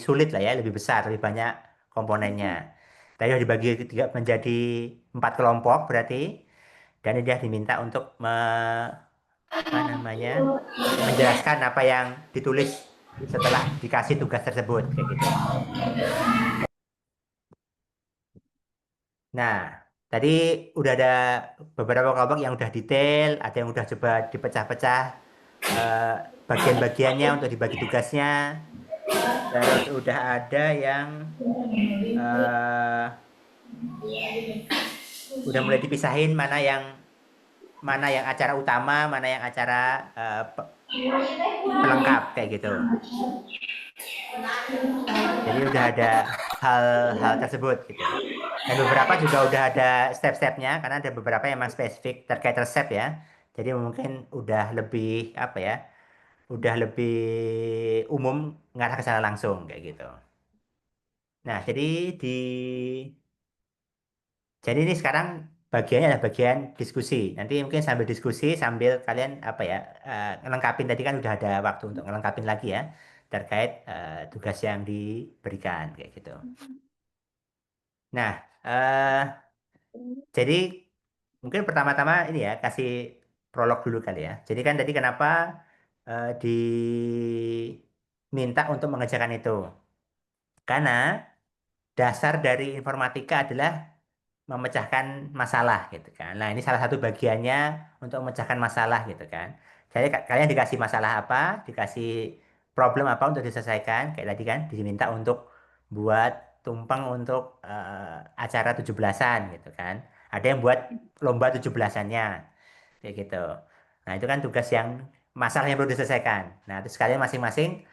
sulit lah ya, lebih besar, lebih banyak komponennya. Tadi sudah dibagi menjadi 4 kelompok berarti, dan dia diminta untuk apa namanya, menjelaskan apa yang ditulis setelah dikasih tugas tersebut kayak gitu. Nah, tadi udah ada beberapa kelompok yang udah detail, ada yang udah coba dipecah-pecah eh, bagian-bagiannya untuk dibagi tugasnya, terus udah ada yang eh, udah mulai dipisahin mana yang acara utama, mana yang acara pelengkap kayak gitu. Jadi udah ada hal-hal tersebut gitu. Dan beberapa juga udah ada step-stepnya karena ada beberapa yang memang spesifik terkait resep ya. Jadi mungkin udah lebih apa ya? Udah lebih umum ngarah ke sana langsung kayak gitu. Nah, jadi ini sekarang bagiannya adalah bagian diskusi. Nanti mungkin sambil diskusi sambil kalian apa ya? Ngelengkapin tadi kan udah ada waktu untuk ngelengkapin lagi ya terkait tugas yang diberikan kayak gitu. Nah, jadi mungkin pertama-tama ini ya kasih prolog dulu kali ya. Jadi kan tadi kenapa diminta untuk mengerjakan itu? Karena dasar dari informatika adalah memecahkan masalah gitu kan. Nah, ini salah satu bagiannya untuk memecahkan masalah gitu kan. Jadi kalian dikasih masalah apa, dikasih problem apa untuk diselesaikan, kayak tadi kan diminta untuk buat tumpeng untuk acara 17-an gitu kan. Ada yang buat lomba 17-annya kayak gitu. Nah, itu kan tugas yang masalah yang perlu diselesaikan. Nah, terus kalian masing-masing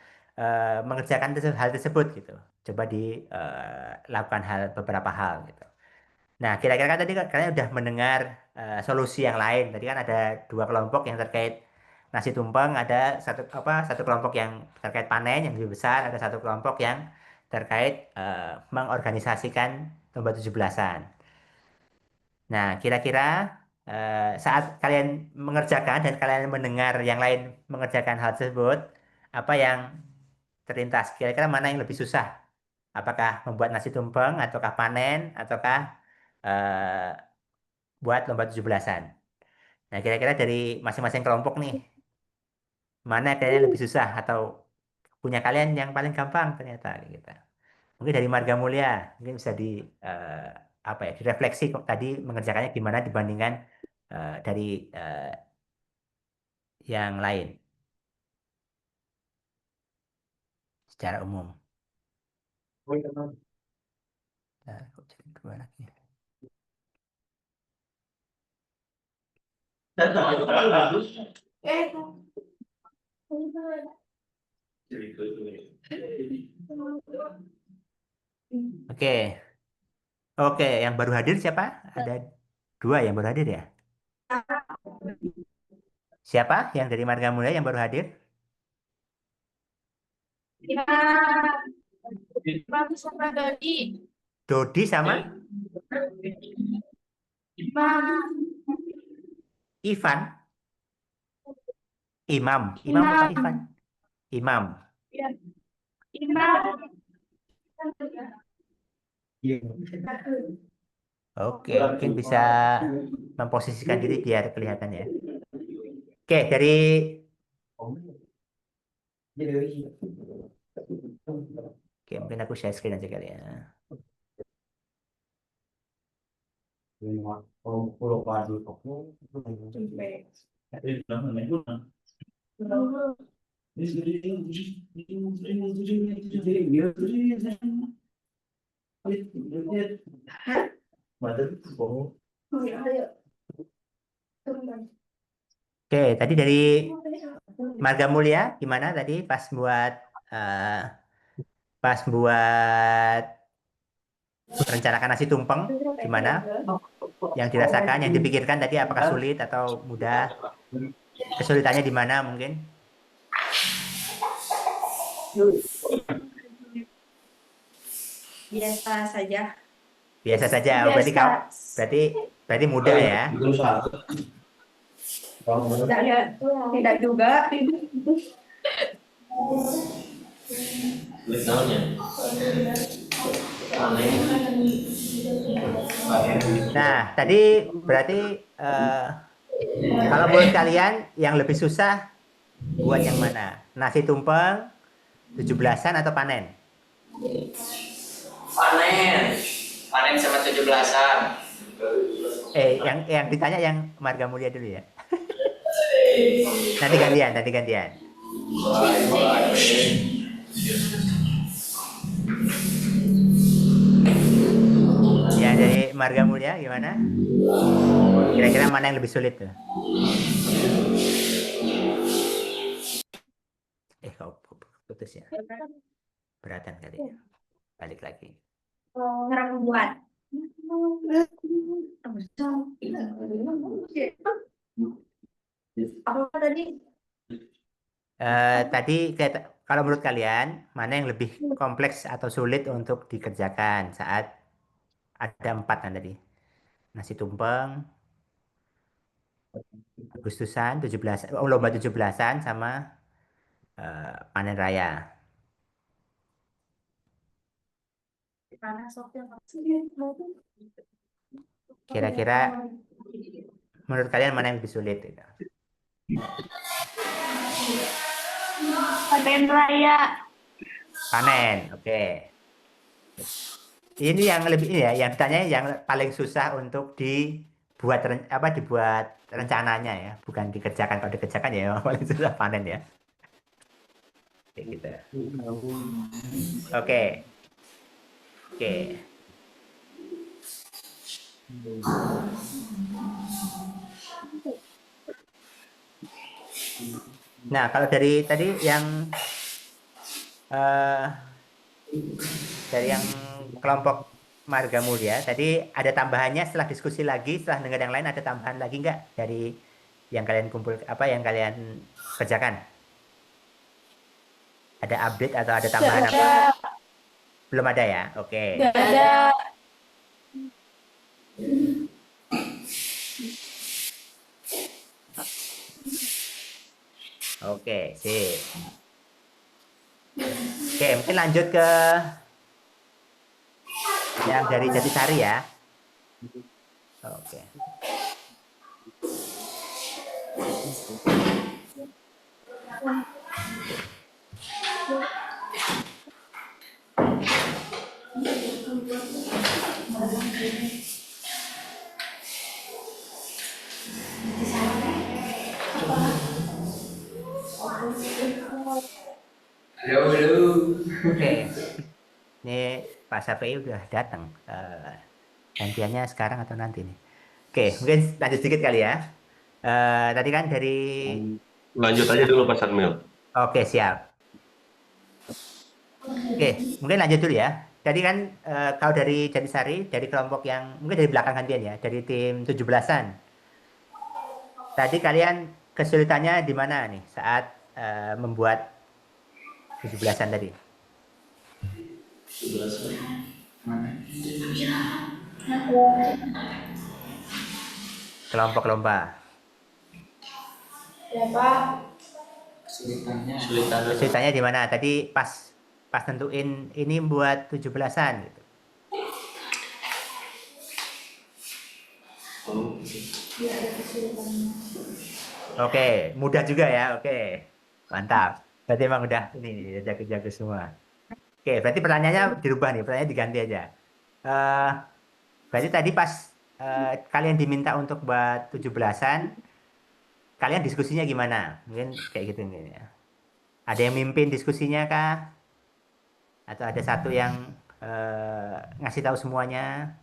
mengerjakan hal tersebut gitu. Coba dilakukan beberapa hal gitu. Nah, kira-kira kan tadi kalian udah mendengar solusi yang lain. Tadi kan ada 2 kelompok yang terkait nasi tumpeng, ada satu kelompok yang terkait panen yang lebih besar, ada satu kelompok yang terkait mengorganisasikan lomba 17-an. Nah, kira-kira saat kalian mengerjakan dan kalian mendengar yang lain mengerjakan hal tersebut, apa yang terlintas? Kira-kira mana yang lebih susah? Apakah membuat nasi tumpeng, ataukah panen, ataukah eh, buat lomba 17-an? Nah, kira-kira dari masing-masing kelompok nih, mana kalian lebih susah atau punya kalian yang paling gampang ternyata gitu. Mungkin dari Marga Mulia, mungkin bisa eh, apa ya, direfleksi kok tadi mengerjakannya gimana dibandingkan dari yang lain secara umum. Nah, kok jadi 2 lagi. Oke, oke, yang baru hadir siapa? Ada 2 yang baru hadir ya? Siapa yang dari Marga Mulia yang baru hadir? Dodi sama Ivan. Imam apa Ivan? Imam. Oke, mungkin bisa memposisikan diri biar kelihatan ya. Oke, dari Oke, mungkin aku share screen aja kali ya. Oke, tadi dari Marga Mulia gimana tadi eh, pas buat merencanakan nasi tumpeng gimana? Yang dirasakan, yang dipikirkan tadi apakah sulit atau mudah? Kesulitannya di mana mungkin? Biasa saja. Biasa saja. Oh, berarti kau berarti mudah ya. Tidak juga. Sulit naonnya? Aneh. Nah, tadi berarti kalau menurut kalian yang lebih susah buat yang mana? Nasi tumpeng, 17-an atau panen? Panen sama 17-an. Yang ditanya yang Marga Mulia dulu ya. Nanti gantian. Ya, dari Marga Mulia gimana? Kira-kira mana yang lebih sulit tuh? Kok putus ya? Beratan kali ya. Balik lagi. Ngerang buat. Apa tadi? Tadi kalau menurut kalian mana yang lebih kompleks atau sulit untuk dikerjakan saat ada 4 kan tadi? Nasi tumpeng, Agustusan, lomba 17-an sama panen raya. Kira-kira menurut kalian mana yang lebih sulit? Panen raya. Panen, oke. Ini yang lebih ya, yang ditanya yang paling susah untuk dibuat rencananya ya, bukan dikerjakan. Kalau dikerjakan ya yang paling susah panen ya. Kayak gitu. Oke. Nah, kalau dari tadi dari yang kelompok Marga Mulia tadi ada tambahannya setelah diskusi lagi, setelah dengar yang lain ada tambahan lagi nggak dari yang kalian yang kalian kerjakan? Ada update atau ada tambahan apa? Belum ada ya? Oke. Gak ada. Oke, sip. Oke, mungkin lanjut ke yang dari Jatisari ya. Oke. Oke. Ini Pak Safi udah datang. Gantiannya sekarang atau nanti nih? Oke, mungkin lanjut sedikit kali ya. Tadi kan dari Lanjut aja dulu Pak Sarmil. Oke, siap. Oke, mungkin lanjut dulu ya. Tadi kan kalau dari Jatisari, dari kelompok yang mungkin dari belakang gantian ya, dari tim 17-an. Tadi kalian kesulitannya di mana nih saat membuat 17-an tadi? Kelompok lomba. Ya Pak. Kesulitannya di mana? Tadi pas tentuin ini buat 17-an gitu. Oke, mudah juga ya. Oke, mantap. Berarti emang udah ini jago-jago semua. Oke, berarti pertanyaannya dirubah nih, pertanyaannya diganti aja. Eh, berarti tadi pas kalian diminta untuk buat 17-an, kalian diskusinya gimana? Mungkin kayak gitu nih ya. Ada yang mimpin diskusinya kah? Atau ada satu yang ngasih tahu semuanya?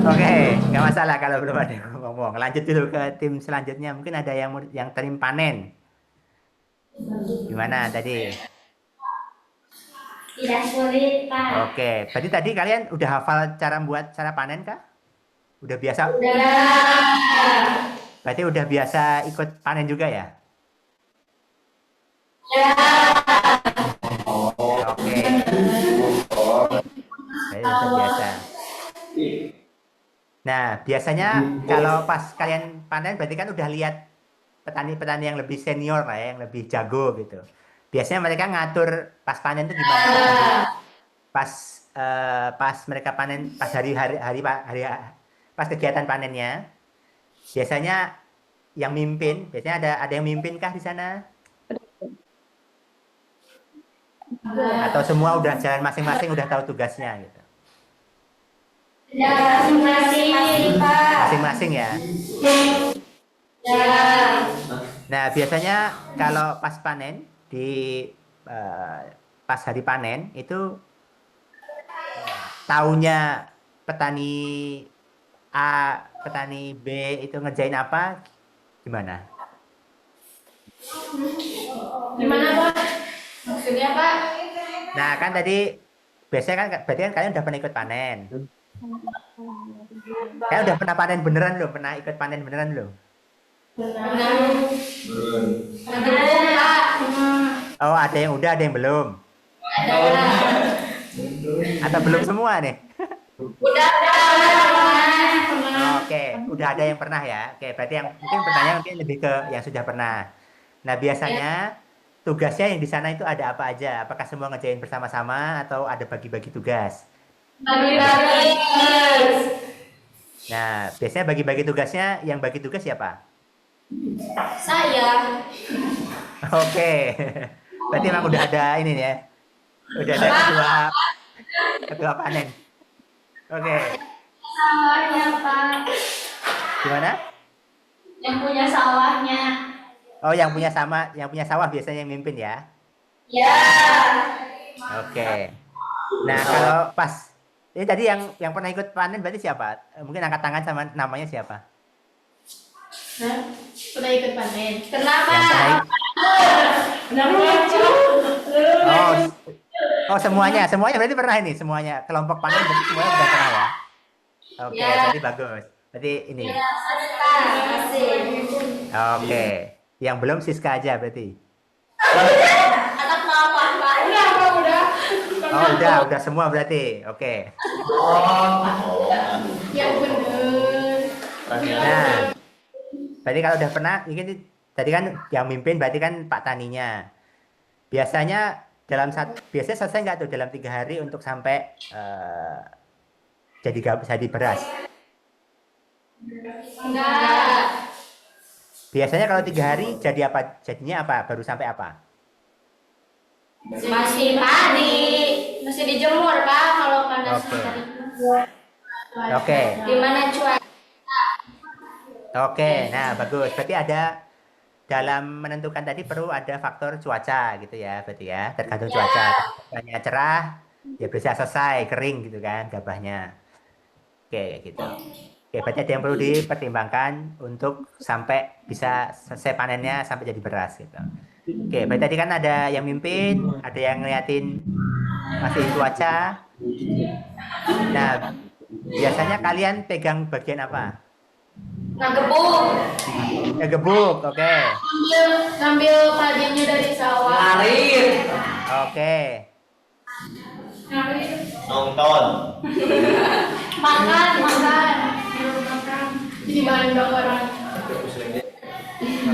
Oke, nggak masalah kalau belum ada yang ngomong. Lanjut dulu ke tim selanjutnya. Mungkin ada yang tim panen. Gimana tadi? Tidak sulit, Pak. Oke, berarti tadi kalian udah hafal cara panen kah? Udah biasa? Udah. Berarti udah biasa ikut panen juga ya? Ya. Oke. Berarti udah biasa. Nah, biasanya kalau pas kalian panen berarti kan udah lihat petani-petani yang lebih senior lah ya, yang lebih jago gitu. Biasanya mereka ngatur pas panen itu gimana? Pas mereka panen, pas hari pas kegiatan panennya, biasanya yang mimpin, biasanya ada yang mimpin kah di sana? Atau semua udah jalan masing-masing, udah tahu tugasnya gitu? Ya, masing-masing, Pak. Masing-masing ya? Ya. Nah, biasanya kalau pas panen, pas hari panen, itu taunya petani A, petani B itu ngerjain apa? Gimana? Gimana, Pak? Maksudnya, Pak? Nah, kan tadi, biasanya kan, berarti kan kalian udah pernah ikut panen. Kalian udah pernah panen beneran loh, pernah ikut panen beneran loh. Oh, ada yang udah, ada yang belum. Atau belum semua nih? Udah. Oke, udah ada yang pernah ya. Oke, berarti yang mungkin pertanyaan mungkin lebih ke yang sudah pernah. Nah, biasanya tugasnya yang di sana itu ada apa aja? Apakah semua ngerjain bersama-sama atau ada bagi-bagi tugas? Bagi-bagi. Nah, biasanya bagi-bagi tugasnya, yang bagi tugas siapa? Saya. Oke, berarti emang udah ada ini ya, udah ada ketua panen. Oke. Sawahnya, Pak. Gimana? Yang punya sawahnya. Oh, yang punya sawah biasanya yang mimpin ya? Ya. Oke. Nah, kalau pas ini tadi yang pernah ikut panen berarti siapa? Mungkin angkat tangan sama namanya siapa? Hah? Pernah ikut panen. Kenapa? Oh, semuanya berarti pernah ini, semuanya kelompok panen berarti semuanya udah pernah ya? Oke, Ya. jadi bagus. Berarti ini. Ya, Oke, yang belum Siska aja berarti. anak mama, Pak. Udah. Oh, udah semua berarti. Oke. Yang bener. Nah, berarti kalau udah pernah, ini tadi kan yang mimpin berarti kan Pak Taninya. Biasanya biasanya selesai nggak tuh dalam 3 hari untuk sampai jadi beras? Enggak. Biasanya kalau 3 hari jadinya apa? Baru sampai apa? Masih padi. Masih dijemur, Pak, kalau panas. Oke. Gimana cuaca? Oke, nah bagus. Berarti ada dalam menentukan tadi perlu ada faktor cuaca gitu ya, berarti ya. Tergantung cuaca. Cuacanya cerah, ya bisa selesai, kering gitu kan gabahnya. Oke, gitu. Oke, berarti ada yang perlu dipertimbangkan untuk sampai bisa selesai panennya sampai jadi beras gitu. Oke, berarti tadi kan ada yang mimpin, ada yang ngeliatin masih cuaca. Nah, biasanya kalian pegang bagian apa? Ngegebuk, oke. Ngambil padinya dari sawah. Oke. Nonton. Makan. Jadi bandong orang.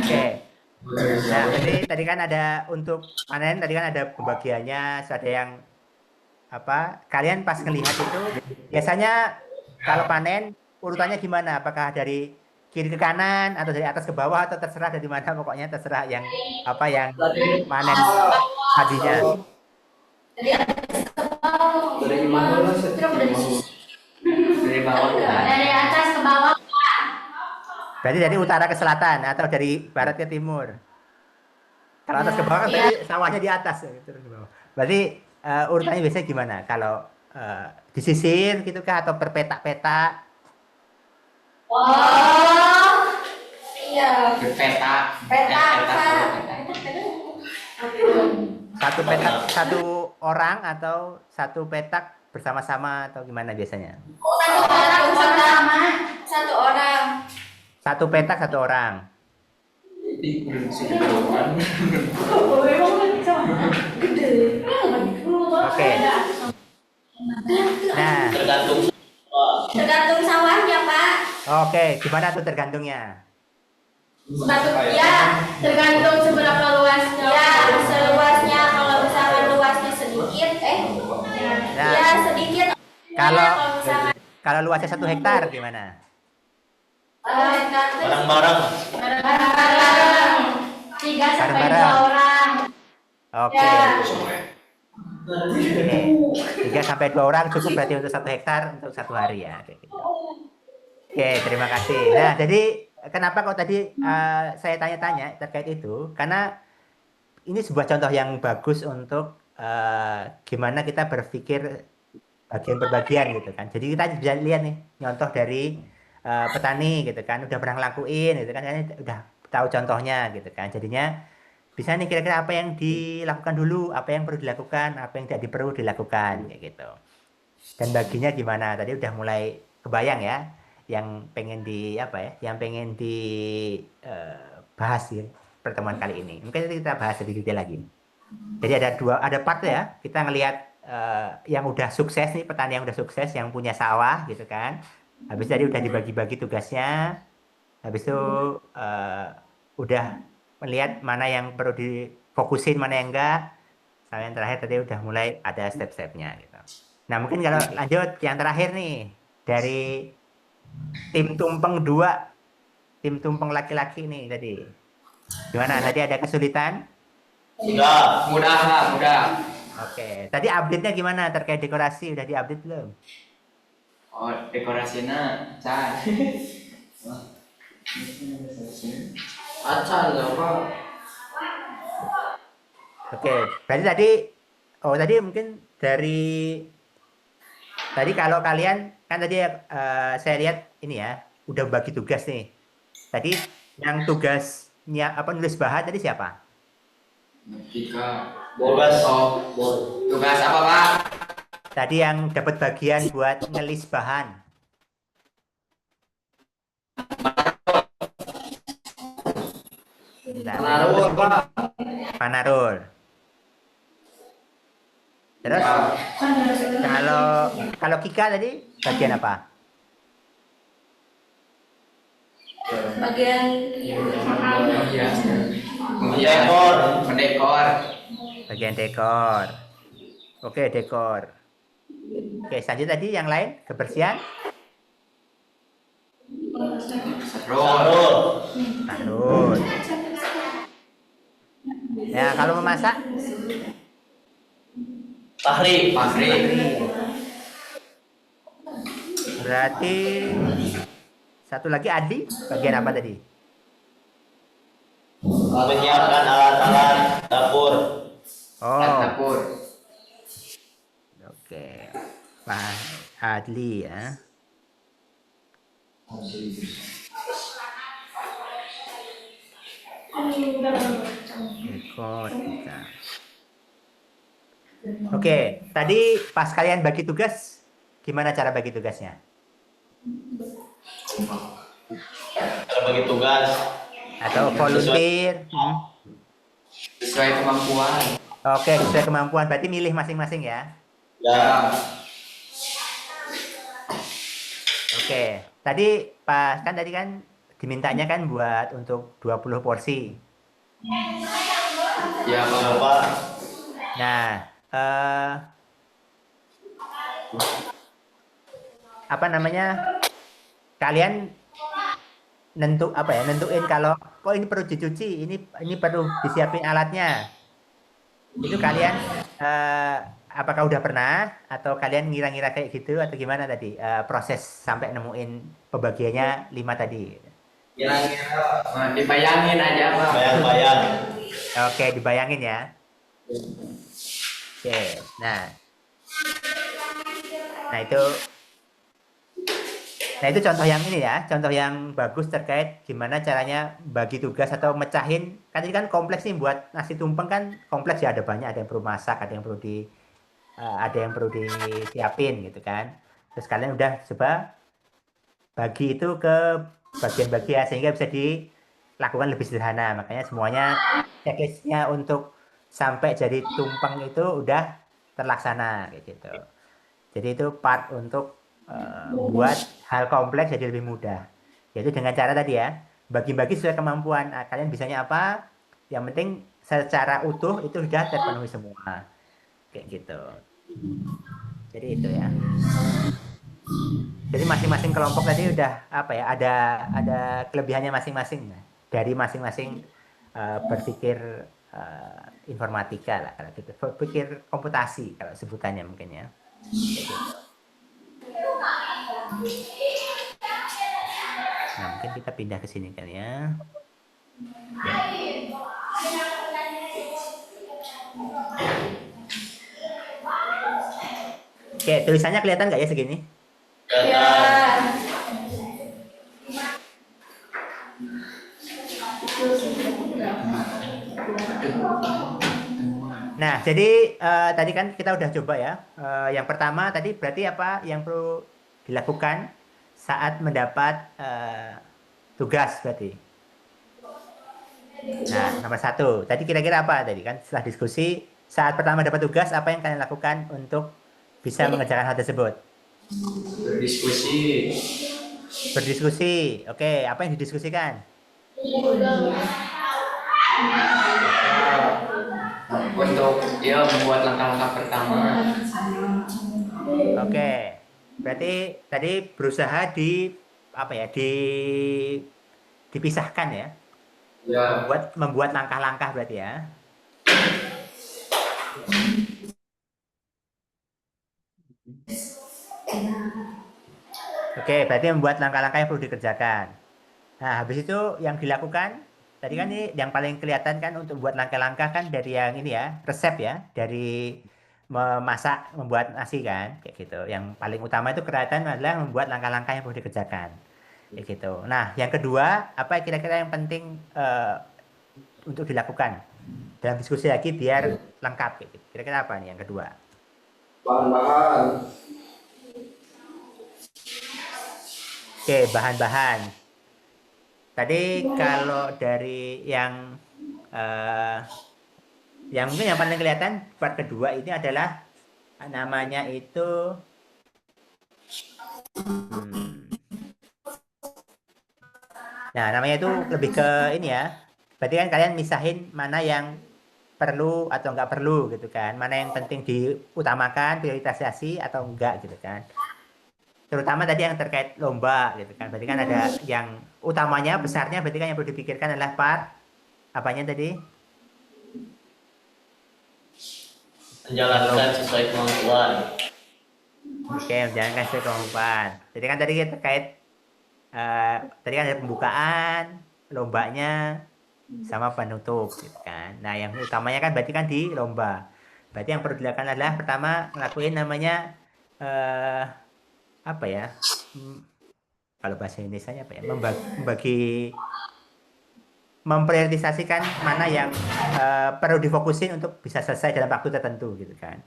Oke. Nah, jadi tadi kan ada untuk panen, tadi kan ada pembagiannya, ada yang apa? Kalian pas ngelihat itu biasanya kalau panen urutannya gimana? Apakah dari kiri ke kanan atau dari atas ke bawah atau terserah dari mana? Pokoknya terserah yang apa yang panen padinya. Dari bawah ke atas. Dari atas ke bawah. Berarti dari utara ke selatan atau dari barat ke timur. Kalau atas ke bawah kan berarti sawahnya di atas, turun ke bawah. Berarti urutannya biasanya gimana? Kalau disisir gitu kah atau berpetak-petak? Oh, iya. Peta. Petak, Satu petak satu orang atau satu petak bersama-sama atau gimana biasanya? Satu orang bersama, satu orang. Satu petak satu orang. Oke. Nah, Tergantung sawahnya, Pak. oke, gimana tuh tergantungnya? Ya, tergantung seberapa luasnya. Ya, seluasnya kalau misalkan luasnya sedikit, Nah, ya sedikit. kalau misalkan kalau luasnya 1 hektar gimana? Bareng-bareng. Bareng-bareng 3 sampai 2 Bareng-bareng. orang. Oke. 3 sampai 2 orang cukup berarti untuk 1 hektar untuk 1 hari ya. Oke, terima kasih. Nah, jadi kenapa kok tadi saya tanya-tanya terkait itu? Karena ini sebuah contoh yang bagus untuk gimana kita berpikir bagian per bagian gitu kan. Jadi kita bisa lihat nih contoh dari petani gitu kan, udah pernah ngelakuin gitu kan, udah tahu contohnya gitu kan. Jadinya bisa nih kira-kira apa yang dilakukan dulu, apa yang perlu dilakukan, apa yang tidak perlu dilakukan kayak gitu. Dan baginya gimana? Tadi udah mulai kebayang ya, yang pengen di apa ya, yang pengen bahas ya pertemuan kali ini. Mungkin nanti kita bahas lebih detail lagi. Jadi ada part ya, kita ngelihat yang udah sukses nih, petani yang udah sukses, yang punya sawah gitu kan. Habis tadi udah dibagi-bagi tugasnya. Habis itu udah melihat mana yang perlu difokusin, mana yang enggak. Sama yang terakhir tadi udah mulai ada step-stepnya gitu. Nah, mungkin kalau lanjut yang terakhir nih dari tim tumpeng 2, tim tumpeng laki-laki nih tadi. Gimana? Tadi ada kesulitan? Mudah lah, mudah. Oke. Tadi update-nya gimana terkait dekorasi? Udah diupdate belum? Oh, dekorasinya Chan. Acan apa? Oke. Berarti tadi mungkin tadi kalau kalian kan tadi saya lihat ini ya, udah bagi tugas nih. Tadi yang tugasnya apa nulis bahan tadi siapa? Kita Tugas. tugas apa, Pak? Tadi yang dapat bagian buat ngelis bahan. Panarul, Pak. Panarul. Terus kalau Kika tadi bagian apa? Bagian Mendekor. Bagian dekor. Oke, dekor. Oke, selanjutnya tadi yang lain kebersihan. Sarul. Ya, kalau memasak Fahri. berarti satu lagi Adi, bagian apa tadi? Menyiapkan alat-alat dapur. Oh, Dapur. oke. Pak Adli ya. Dekor kita. Oke, tadi pas kalian bagi tugas, gimana cara bagi tugasnya? Cara bagi tugas. Atau volunteer? Sesuai kemampuan. Oke, sesuai kemampuan. Berarti milih masing-masing ya. Ya. Oke, tadi pas kan dimintanya kan buat untuk 20 porsi. Ya, Pak. Nah, apa namanya? Kalian nentuin kalau kok ini perlu dicuci, ini perlu disiapin alatnya. Itu kalian apakah udah pernah atau kalian ngira-ngira kayak gitu atau gimana tadi proses sampai nemuin pembagiannya 5 tadi? Kira-kira dibayangin aja, Pak. Bayang-bayang. Oke, dibayangin ya. Oke, nah itu contoh yang ini ya, contoh yang bagus terkait gimana caranya bagi tugas atau mecahin. Kan ini kan kompleks nih, buat nasi tumpeng kan kompleks ya, ada banyak, ada yang perlu masak, ada yang perlu disiapin gitu kan. Terus kalian udah coba bagi itu ke bagian-bagian sehingga bisa dilakukan lebih sederhana. Makanya semuanya checklistnya untuk sampai jadi tumpeng itu udah terlaksana kayak gitu. Jadi itu part untuk buat hal kompleks jadi lebih mudah. Yaitu dengan cara tadi ya, bagi-bagi sesuai kemampuan. Nah, kalian bisanya apa? Yang penting secara utuh itu sudah terpenuhi semua. Kayak gitu. Jadi itu ya. Jadi masing-masing kelompok tadi udah apa ya? Ada kelebihannya masing-masing dari masing-masing berpikir informatika lah kalau gitu. Berpikir komputasi kalau sebutannya mungkin ya. Kayak gitu. Nah, mungkin kita pindah ke sini kali ya. Oke, tulisannya kelihatan nggak ya segini? Ya. Nah, jadi tadi kan kita udah coba ya. Yang pertama tadi berarti apa yang perlu dilakukan saat mendapat tugas berarti. Nah, nomor 1. Tadi kira-kira apa tadi kan setelah diskusi saat pertama dapat tugas apa yang kalian lakukan untuk bisa mengerjakan hal tersebut? Berdiskusi. Berdiskusi. Oke, apa yang didiskusikan? Untuk ya membuat langkah-langkah pertama. Oke. Berarti tadi berusaha dipisahkan ya. Ya. Membuat langkah-langkah berarti ya. Oke, berarti membuat langkah-langkah yang perlu dikerjakan. Nah, habis itu yang dilakukan tadi kan ini yang paling kelihatan kan untuk buat langkah-langkah kan dari yang ini ya, resep ya, dari memasak, membuat nasi kan, kayak gitu. Yang paling utama itu kelihatan adalah membuat langkah-langkah yang perlu dikerjakan. Kayak gitu. Nah, yang kedua, apa kira-kira yang penting untuk dilakukan dalam diskusi lagi biar lengkap kayak gitu. Kira-kira apa nih yang kedua? Bahan-bahan. Oke, bahan-bahan. Tadi kalau dari yang mungkin yang paling kelihatan part kedua ini adalah namanya itu nah namanya itu lebih ke ini ya. Berarti kan kalian misahin mana yang perlu atau enggak perlu gitu kan. Mana yang penting diutamakan, prioritisasi atau enggak gitu kan. Terutama tadi yang terkait lomba gitu kan. Berarti kan ada yang utamanya, besarnya berarti kan yang perlu dipikirkan adalah part apanya tadi? Menjalankan sesuai kemampuan. Oke, menjalankan sesuai kemampuan. Jadi kan tadi terkait tadi kan ada pembukaan, lombanya sama penutup gitu kan. Nah, yang utamanya kan berarti kan di lomba. Berarti yang perlu dilakukan adalah pertama ngelakuin namanya apa ya? Kalau bahasa Indonesia apa ya? Memprioritasasikan mana yang perlu difokusin untuk bisa selesai dalam waktu tertentu gitu kan.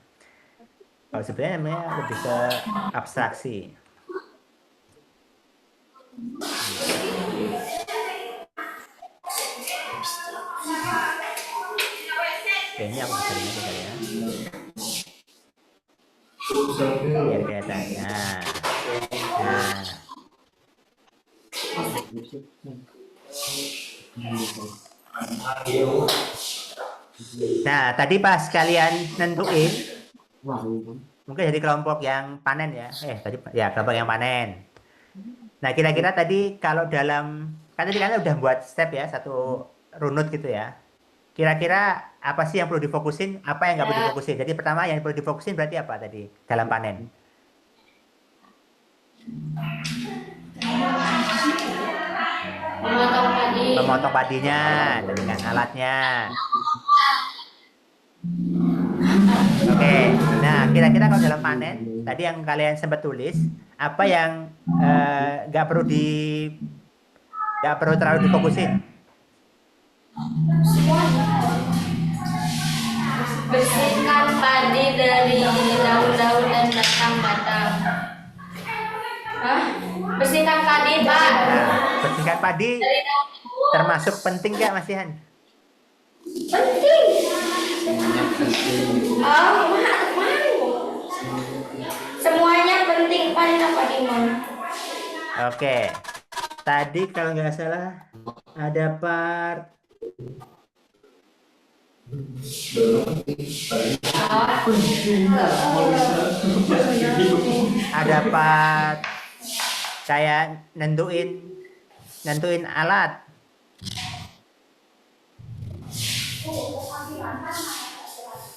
Kalau sebenarnya namanya lebih ke abstraksi. Oke, ini aku bisa lihat kali ya. Biar kelihatan. Nah. Nah, tadi pas kalian nentuin, mungkin jadi kelompok yang panen ya. Tadi ya kelompok yang panen. Nah, kira-kira tadi kalau dalam, kan tadi kalian udah buat step ya, satu runut gitu ya. Kira-kira apa sih yang perlu difokusin, apa yang nggak perlu difokusin? Jadi pertama yang perlu difokusin berarti apa tadi dalam panen? Memotong padi. Memotong padinya dengan alatnya. Oke, nah kira-kira kalau dalam panen tadi yang kalian sempat tulis, apa yang nggak perlu terlalu difokusin? Bersihkan padi dari daun-daun dan batang-batang. Bersihkan padi, Pak. Nah, bersihkan padi termasuk penting nggak Mas Ihan? Penting. Semuanya penting, paling apa di mana? Oke, tadi kalau nggak salah ada part kayak nentuin alat.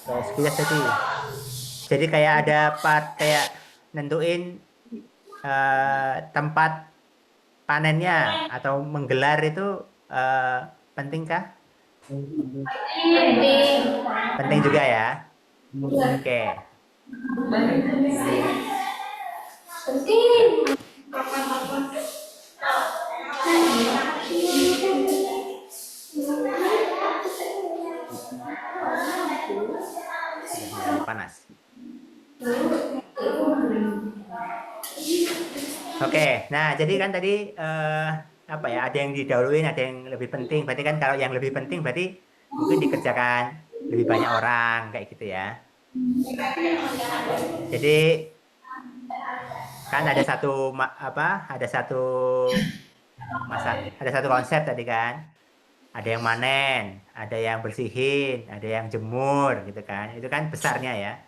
Sekilas tadi. Jadi kayak ada part kayak nentuin tempat panennya atau menggelar itu pentingkah? Penting juga ya. Oke. Penting. Panas. Oke, nah jadi kan tadi apa ya? Ada yang didahuluin, ada yang lebih penting. Berarti kan kalau yang lebih penting berarti mungkin dikerjakan lebih banyak orang kayak gitu ya. Jadi kan ada satu konsep tadi kan. Ada yang manen, ada yang bersihin, ada yang jemur gitu kan. Itu kan besarnya ya.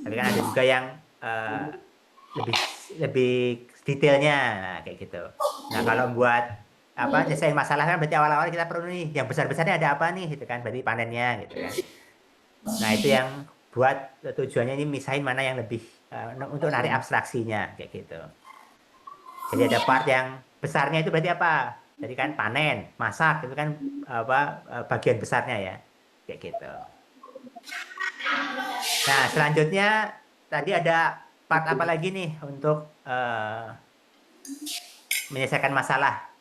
Tapi kan ada juga yang lebih detailnya, nah, kayak gitu. Nah kalau buat nyelesain masalah kan berarti awal-awal kita perlu nih yang besar-besarnya ada apa nih gitu kan, berarti panennya gitu kan. Nah itu yang buat tujuannya ini misahin mana yang lebih untuk narik abstraksinya kayak gitu. Jadi ada part yang besarnya itu berarti apa? Jadi kan panen, masak itu kan bagian besarnya ya kayak gitu. Nah selanjutnya tadi ada part apa lagi nih untuk menyelesaikan masalah?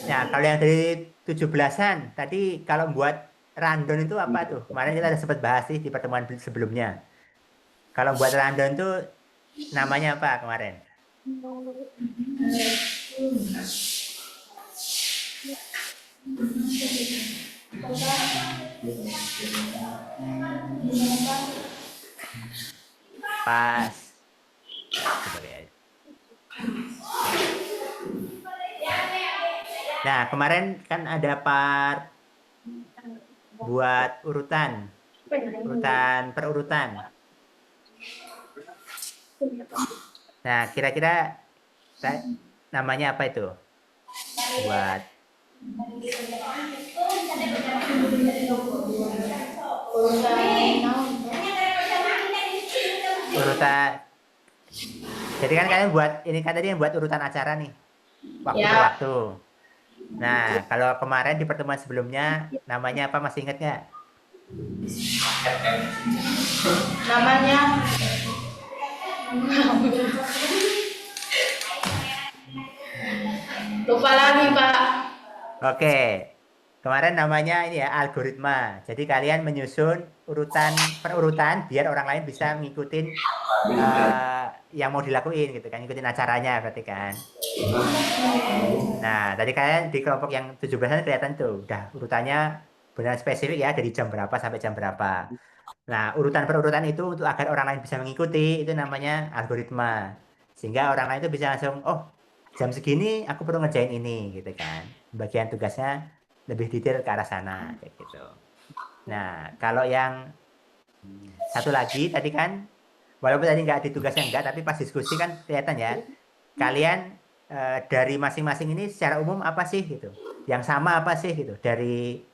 Ya kalau yang dari 17-an tadi kalau buat rundown itu apa tuh? Kemarin kita ada sempat bahas sih di pertemuan sebelumnya. Kalau buat rundown itu namanya apa kemarin? Pas. Nah, kemarin kan ada part buat urutan perurutan. Nah, kira-kira namanya apa itu? Buat urutan. Jadi kan kalian buat ini kan tadi yang buat urutan acara nih. Waktu per waktu. Nah, kalau kemarin di pertemuan sebelumnya namanya apa masih ingat nggak? Namanya lupa lagi, Pak. Oke. Kemarin namanya ini ya algoritma. Jadi kalian menyusun perurutan biar orang lain bisa ngikutin yang mau dilakuin gitu kan, ngikutin acaranya berarti kan. Nah, tadi kalian di kelompok yang 17-an kelihatan tuh udah urutannya benar spesifik ya dari jam berapa sampai jam berapa. Nah, urutan per urutan itu untuk agar orang lain bisa mengikuti itu namanya algoritma. Sehingga orang lain itu bisa langsung, oh jam segini aku perlu ngerjain ini gitu kan. Bagian tugasnya lebih detail ke arah sana kayak gitu. Nah, kalau yang satu lagi tadi kan, walaupun tadi nggak di tugasnya enggak, tapi pas diskusi kan kelihatan ya, kalian dari masing-masing ini secara umum apa sih gitu. Yang sama apa sih gitu. Dari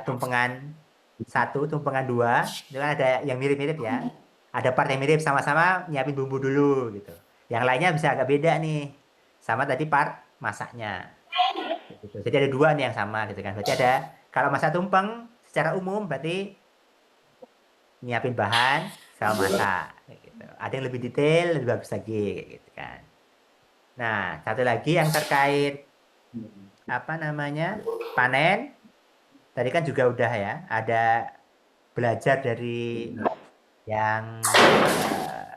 tumpengan 1, tumpengan 2, itu kan ada yang mirip-mirip ya. Ada part yang mirip, sama-sama nyiapin bumbu dulu gitu. Yang lainnya bisa agak beda nih. Sama tadi part masaknya. Gitu. Jadi ada 2 nih yang sama gitu kan. Berarti ada, kalau masak tumpeng secara umum berarti nyiapin bahan sama masak kayak gitu. Ada yang lebih detail, lebih bagus lagi kayak gitu kan. Nah, satu lagi yang terkait apa namanya? Panen. Tadi kan juga udah ya, ada belajar dari yang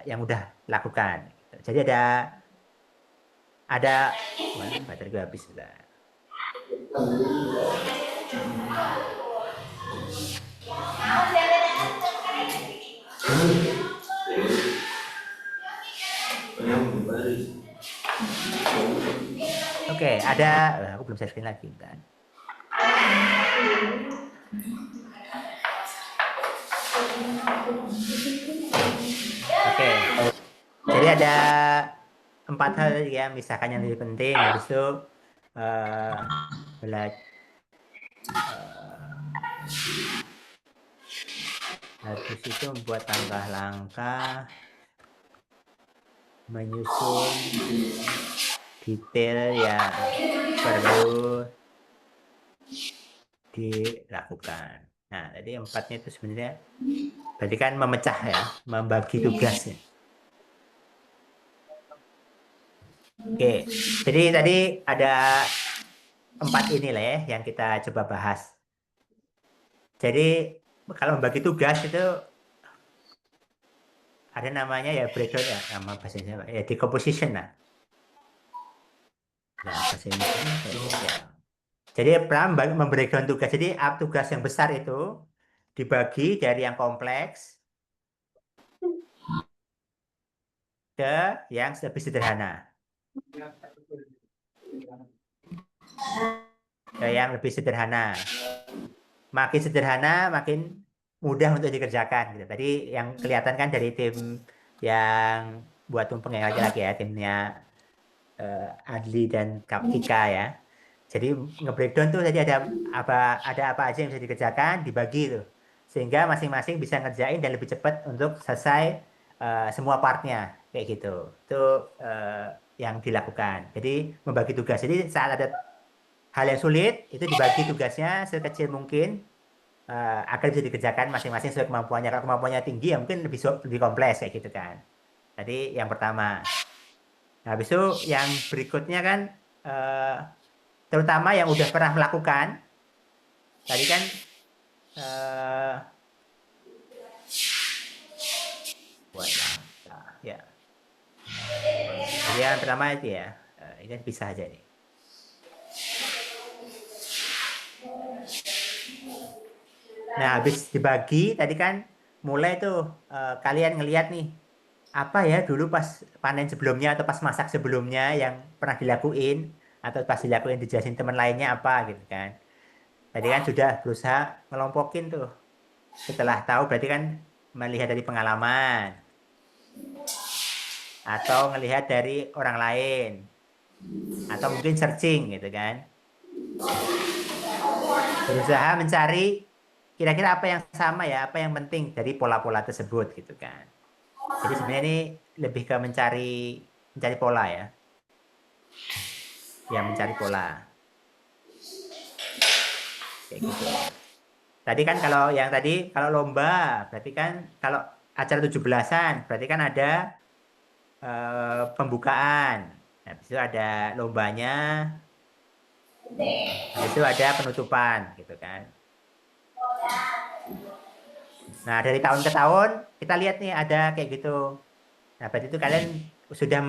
udah lakukan. Jadi ada baterai gue habis sudah. Oke, ada aku belum share screen lagi kan. Oke. Jadi ada 4 hal ya, misalkan yang lebih penting, habis itu habis itu membuat langkah-langkah, menyusun detail yang perlu dilakukan. Nah, tadi 4-nya itu sebenarnya berarti kan memecah ya, membagi tugasnya. Oke, jadi tadi ada 4 inilah ya yang kita coba bahas. Jadi kalau membagi tugas itu ada namanya ya breakdown ya, nama bahasanya ya decomposition lah. Nah, bahasa Indonesia ya. Jadi peran membreakdown tugas. Jadi tugas yang besar itu dibagi dari yang kompleks ke yang lebih sederhana. Ke yang lebih sederhana. Makin sederhana, makin mudah untuk dikerjakan. Gitu. Tadi yang kelihatan kan dari tim yang buat tumpeng yang laki-laki ya, timnya Adli dan Kaptika ya. Jadi nge-breakdown tuh jadi ada apa aja yang bisa dikerjakan, dibagi tuh. Sehingga masing-masing bisa ngerjain dan lebih cepat untuk selesai semua partnya kayak gitu. Itu yang dilakukan. Jadi membagi tugas. Jadi saat ada hal yang sulit itu dibagi tugasnya sekecil mungkin agar bisa dikerjakan masing-masing sesuai kemampuannya. Kalau kemampuannya tinggi ya mungkin lebih kompleks kayak gitu kan. Tadi yang pertama. Nah, habis itu yang berikutnya kan terutama yang udah pernah melakukan. Tadi kan ya. Jadi yang pertama itu ya, ini bisa aja nih. Nah, habis dibagi tadi kan mulai tuh kalian ngelihat nih apa ya dulu pas panen sebelumnya atau pas masak sebelumnya yang pernah dilakuin atau pas dilakuin dijelasin teman lainnya apa gitu kan. Tadi kan sudah berusaha ngelompokin tuh. Setelah tahu berarti kan melihat dari pengalaman atau melihat dari orang lain atau mungkin searching gitu kan. Berusaha mencari kira-kira apa yang sama ya, apa yang penting dari pola-pola tersebut gitu kan. Jadi sebenarnya ini lebih ke mencari pola ya. Ya, mencari pola. Kayak gitu. Tadi kan kalau yang tadi kalau lomba, berarti kan kalau acara 17-an, berarti kan ada pembukaan. Habis itu ada lombanya. Habis itu ada penutupan gitu kan. Nah, dari tahun ke tahun kita lihat nih ada kayak gitu. Nah, berarti itu kalian sudah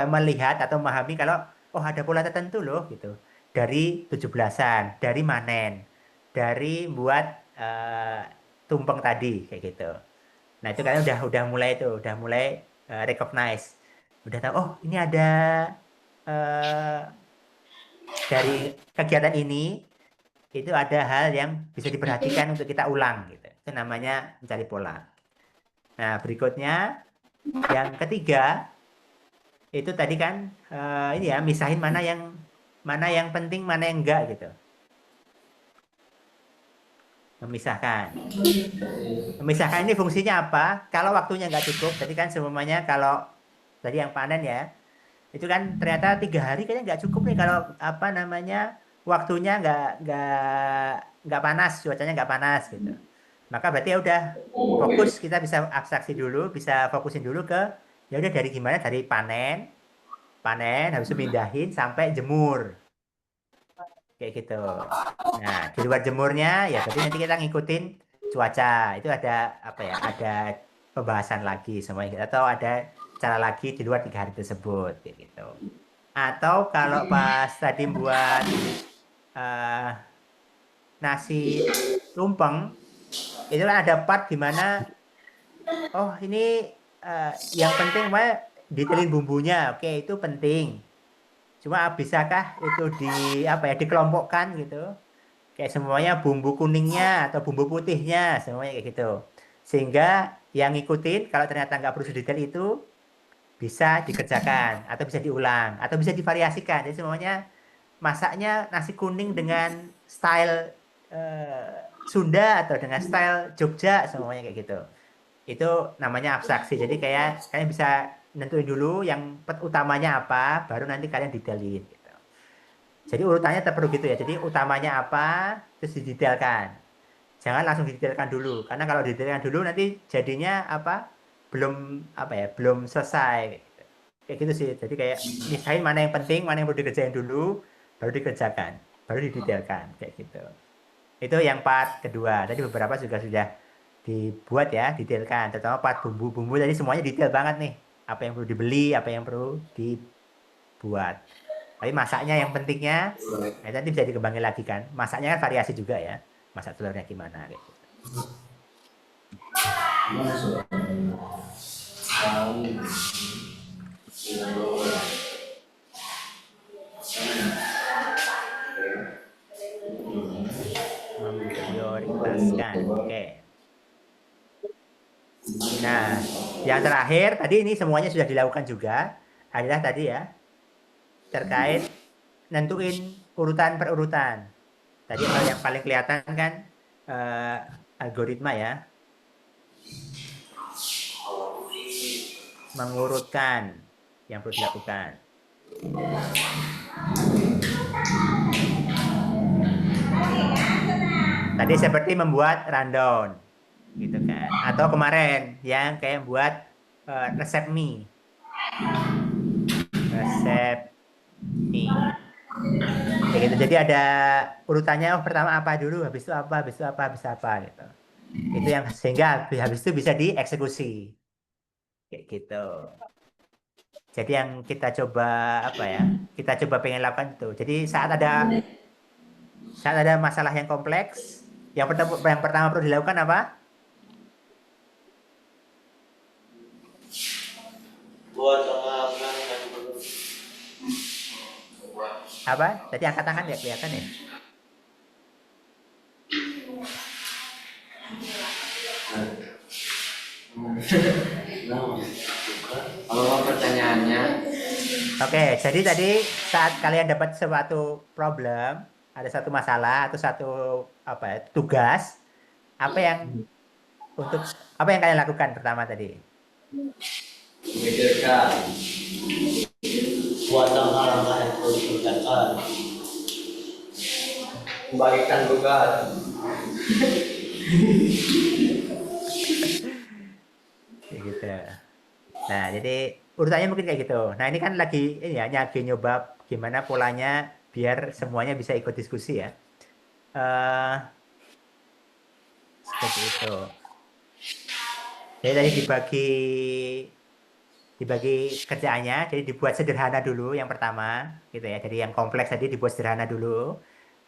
melihat atau memahami kalau oh ada pola tertentu loh gitu. Dari 17-an, dari manen, dari buat tumpeng tadi kayak gitu. Nah, itu kalian udah mulai recognize. Udah tahu, oh, ini ada eh, dari kegiatan ini itu ada hal yang bisa diperhatikan untuk kita ulang gitu. Itu namanya mencari pola. Nah, berikutnya yang ketiga itu tadi kan ini ya, misahin mana yang penting, mana yang enggak gitu. Memisahkan ini fungsinya apa? Kalau waktunya nggak cukup, tadi kan semuanya kalau tadi yang panen ya, itu kan ternyata 3 hari kayaknya nggak cukup nih kalau apa namanya waktunya nggak panas, cuacanya nggak panas gitu. Maka berarti ya udah fokus, kita bisa abstraksi dulu, bisa fokusin dulu ke ya udah dari gimana, dari panen habis itu pindahin sampai jemur kayak gitu. Nah, di luar jemurnya ya berarti nanti kita ngikutin cuaca. Itu ada apa ya? Ada pembahasan lagi semuanya atau ada cara lagi di luar 3 hari tersebut kayak gitu. Atau kalau pas tadi buat nasi tumpeng itu kan ada part di mana oh ini yang penting mah detailin bumbunya. Oke, itu penting. Cuma bisakah itu dikelompokkan gitu? Kayak semuanya bumbu kuningnya atau bumbu putihnya semuanya kayak gitu. Sehingga yang ngikutin kalau ternyata nggak perlu sedetail itu bisa dikerjakan atau bisa diulang atau bisa divariasikan. Jadi semuanya masaknya nasi kuning dengan style Sunda atau dengan style Jogja semuanya kayak gitu. Itu namanya abstraksi. Jadi kayak kalian bisa nentuin dulu yang utamanya apa, baru nanti kalian detailin gitu. Jadi urutannya tetap perlu gitu ya. Jadi utamanya apa, terus didetailkan. Jangan langsung didetailkan dulu, karena kalau didetailkan dulu nanti jadinya belum selesai. Kayak gitu sih. Jadi kayak misahin mana yang penting, mana yang perlu dikerjain dulu, baru dikerjakan, baru didetailkan kayak gitu. Itu yang part kedua. Tadi beberapa juga sudah dibuat ya, detailkan. Terutama part bumbu-bumbu tadi semuanya detail banget nih. Apa yang perlu dibeli, apa yang perlu dibuat. Tapi masaknya yang pentingnya, nanti bisa dikembangin lagi kan. Masaknya kan variasi juga ya. Masak telurnya gimana gitu. Memprioritaskan. Oke. Nah, yang terakhir tadi ini semuanya sudah dilakukan juga adalah tadi ya terkait nentuin urutan per urutan. Tadi yang paling kelihatan kan algoritma ya, mengurutkan yang perlu dilakukan. Tadi seperti membuat rundown gitu kan, atau kemarin yang kayak buat resep mie kayak gitu. Jadi ada urutannya, pertama apa dulu, habis itu apa gitu. Itu yang sehingga habis itu bisa dieksekusi kayak gitu. Jadi yang kita coba pengen lakukan itu. Jadi saat ada masalah yang kompleks, yang pertama perlu dilakukan apa? Apa? Tadi angkat tangan ya, kelihatan ya? Kalau pertanyaannya. Oke, jadi tadi saat kalian dapat suatu problem, ada satu masalah atau satu tugas, apa yang kalian lakukan pertama tadi? Memikirkan buat langkah-langkah yang perlu dikerjakan, membagikan tugas. Gitu. Nah, jadi urutannya mungkin kayak gitu. Nah, ini kan lagi nyoba gimana polanya biar semuanya bisa ikut diskusi ya. Seperti itu. Jadi tadi dibagi kerjaannya, jadi dibuat sederhana dulu yang pertama, gitu ya. Jadi yang kompleks tadi dibuat sederhana dulu.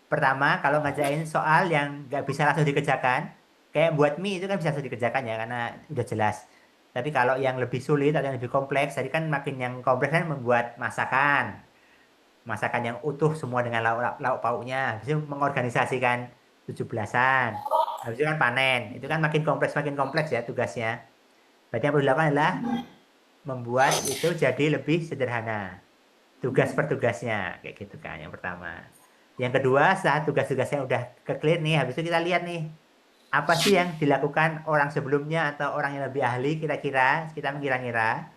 Pertama, kalau ngajain soal yang nggak bisa langsung dikerjakan, kayak buat mie itu kan bisa dikerjakan ya karena udah jelas. Tapi kalau yang lebih sulit atau yang lebih kompleks, tadi kan makin yang kompleks kan membuat masakan yang utuh semua dengan lauk pauknya, habis itu mengorganisasikan 17-an, habis itu kan panen, itu kan makin kompleks ya tugasnya. Berarti yang perlu dilakukan adalah membuat itu jadi lebih sederhana, tugas per tugasnya kayak gitu kan yang pertama. Yang kedua, saat tugas-tugasnya udah clear nih, habis itu kita lihat nih apa sih yang dilakukan orang sebelumnya atau orang yang lebih ahli, kira-kira kita mengira-ngira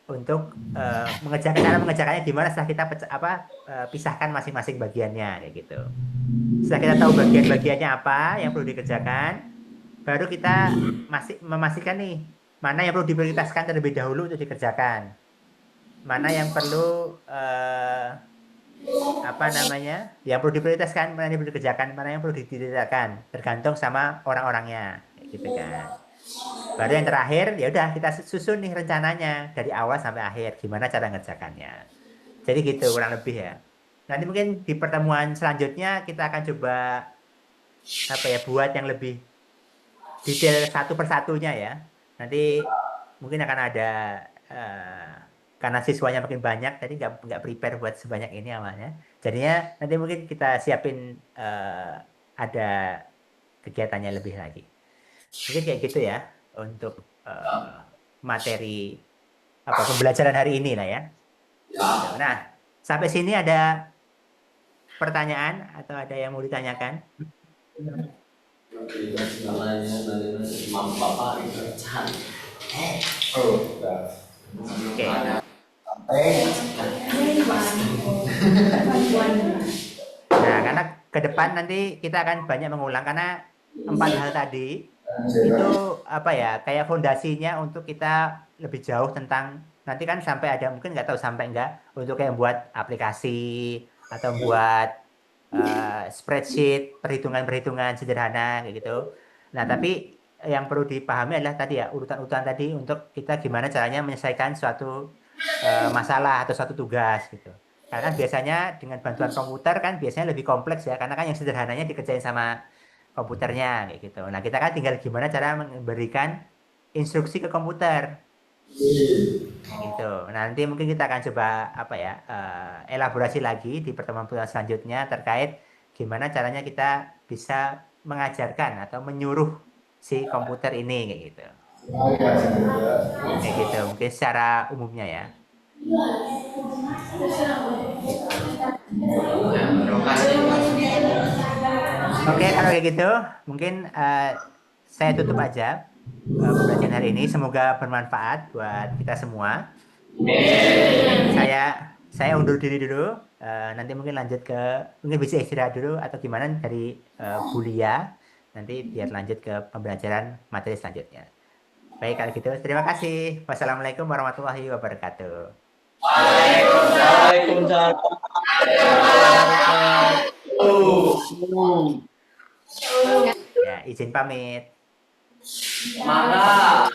untuk mengerjakannya gimana setelah kita pisahkan masing-masing bagiannya kayak gitu. Setelah kita tahu bagian-bagiannya apa yang perlu dikerjakan, baru kita memastikan nih mana yang perlu diprioritaskan terlebih dahulu untuk dikerjakan, mana yang perlu yang perlu diprioritaskan, mana yang perlu dikerjakan, mana yang perlu ditinggalkan, tergantung sama orang-orangnya gitu kan. Baru yang terakhir ya udah kita susun nih rencananya dari awal sampai akhir gimana cara ngerjakannya. Jadi gitu kurang lebih ya. Nanti mungkin di pertemuan selanjutnya kita akan coba buat yang lebih detail satu persatunya ya. Nanti mungkin akan ada karena siswanya makin banyak, tadi nggak prepare buat sebanyak ini awalnya. Jadinya nanti mungkin kita siapin ada kegiatannya lebih lagi. Mungkin kayak gitu ya untuk materi pembelajaran hari ini lah ya. Nah, sampai sini ada pertanyaan atau ada yang mau ditanyakan? Oke. Nah, karena ke depan nanti kita akan banyak mengulang karena 4 hal tadi itu kayak fondasinya untuk kita lebih jauh tentang nanti kan sampai ada mungkin nggak tahu sampai enggak untuk kayak buat aplikasi atau buat spreadsheet perhitungan sederhana kayak gitu. Nah, tapi yang perlu dipahami adalah tadi ya urutan-urutan tadi untuk kita gimana caranya menyelesaikan suatu masalah atau suatu tugas gitu. Karena kan biasanya dengan bantuan komputer kan biasanya lebih kompleks ya karena kan yang sederhananya dikerjain sama komputernya kayak gitu. Nah, kita kan tinggal gimana cara memberikan instruksi ke komputer. Gitu. Nanti mungkin kita akan coba elaborasi lagi di pertemuan selanjutnya terkait gimana caranya kita bisa mengajarkan atau menyuruh si komputer ini kayak gitu. Kayak gitu mungkin secara umumnya ya. Oke, kalau kayak gitu mungkin saya tutup aja pembelajaran hari ini. Semoga bermanfaat buat kita semua. Saya undur diri dulu. Nanti mungkin mungkin bisa istirahat dulu atau gimana dari Bulia. Nanti biar lanjut ke pembelajaran materi selanjutnya. Baik, kalau gitu terima kasih. Wassalamualaikum warahmatullahi wabarakatuh. Waalaikumsalam. Ya, izin pamit. Mangga.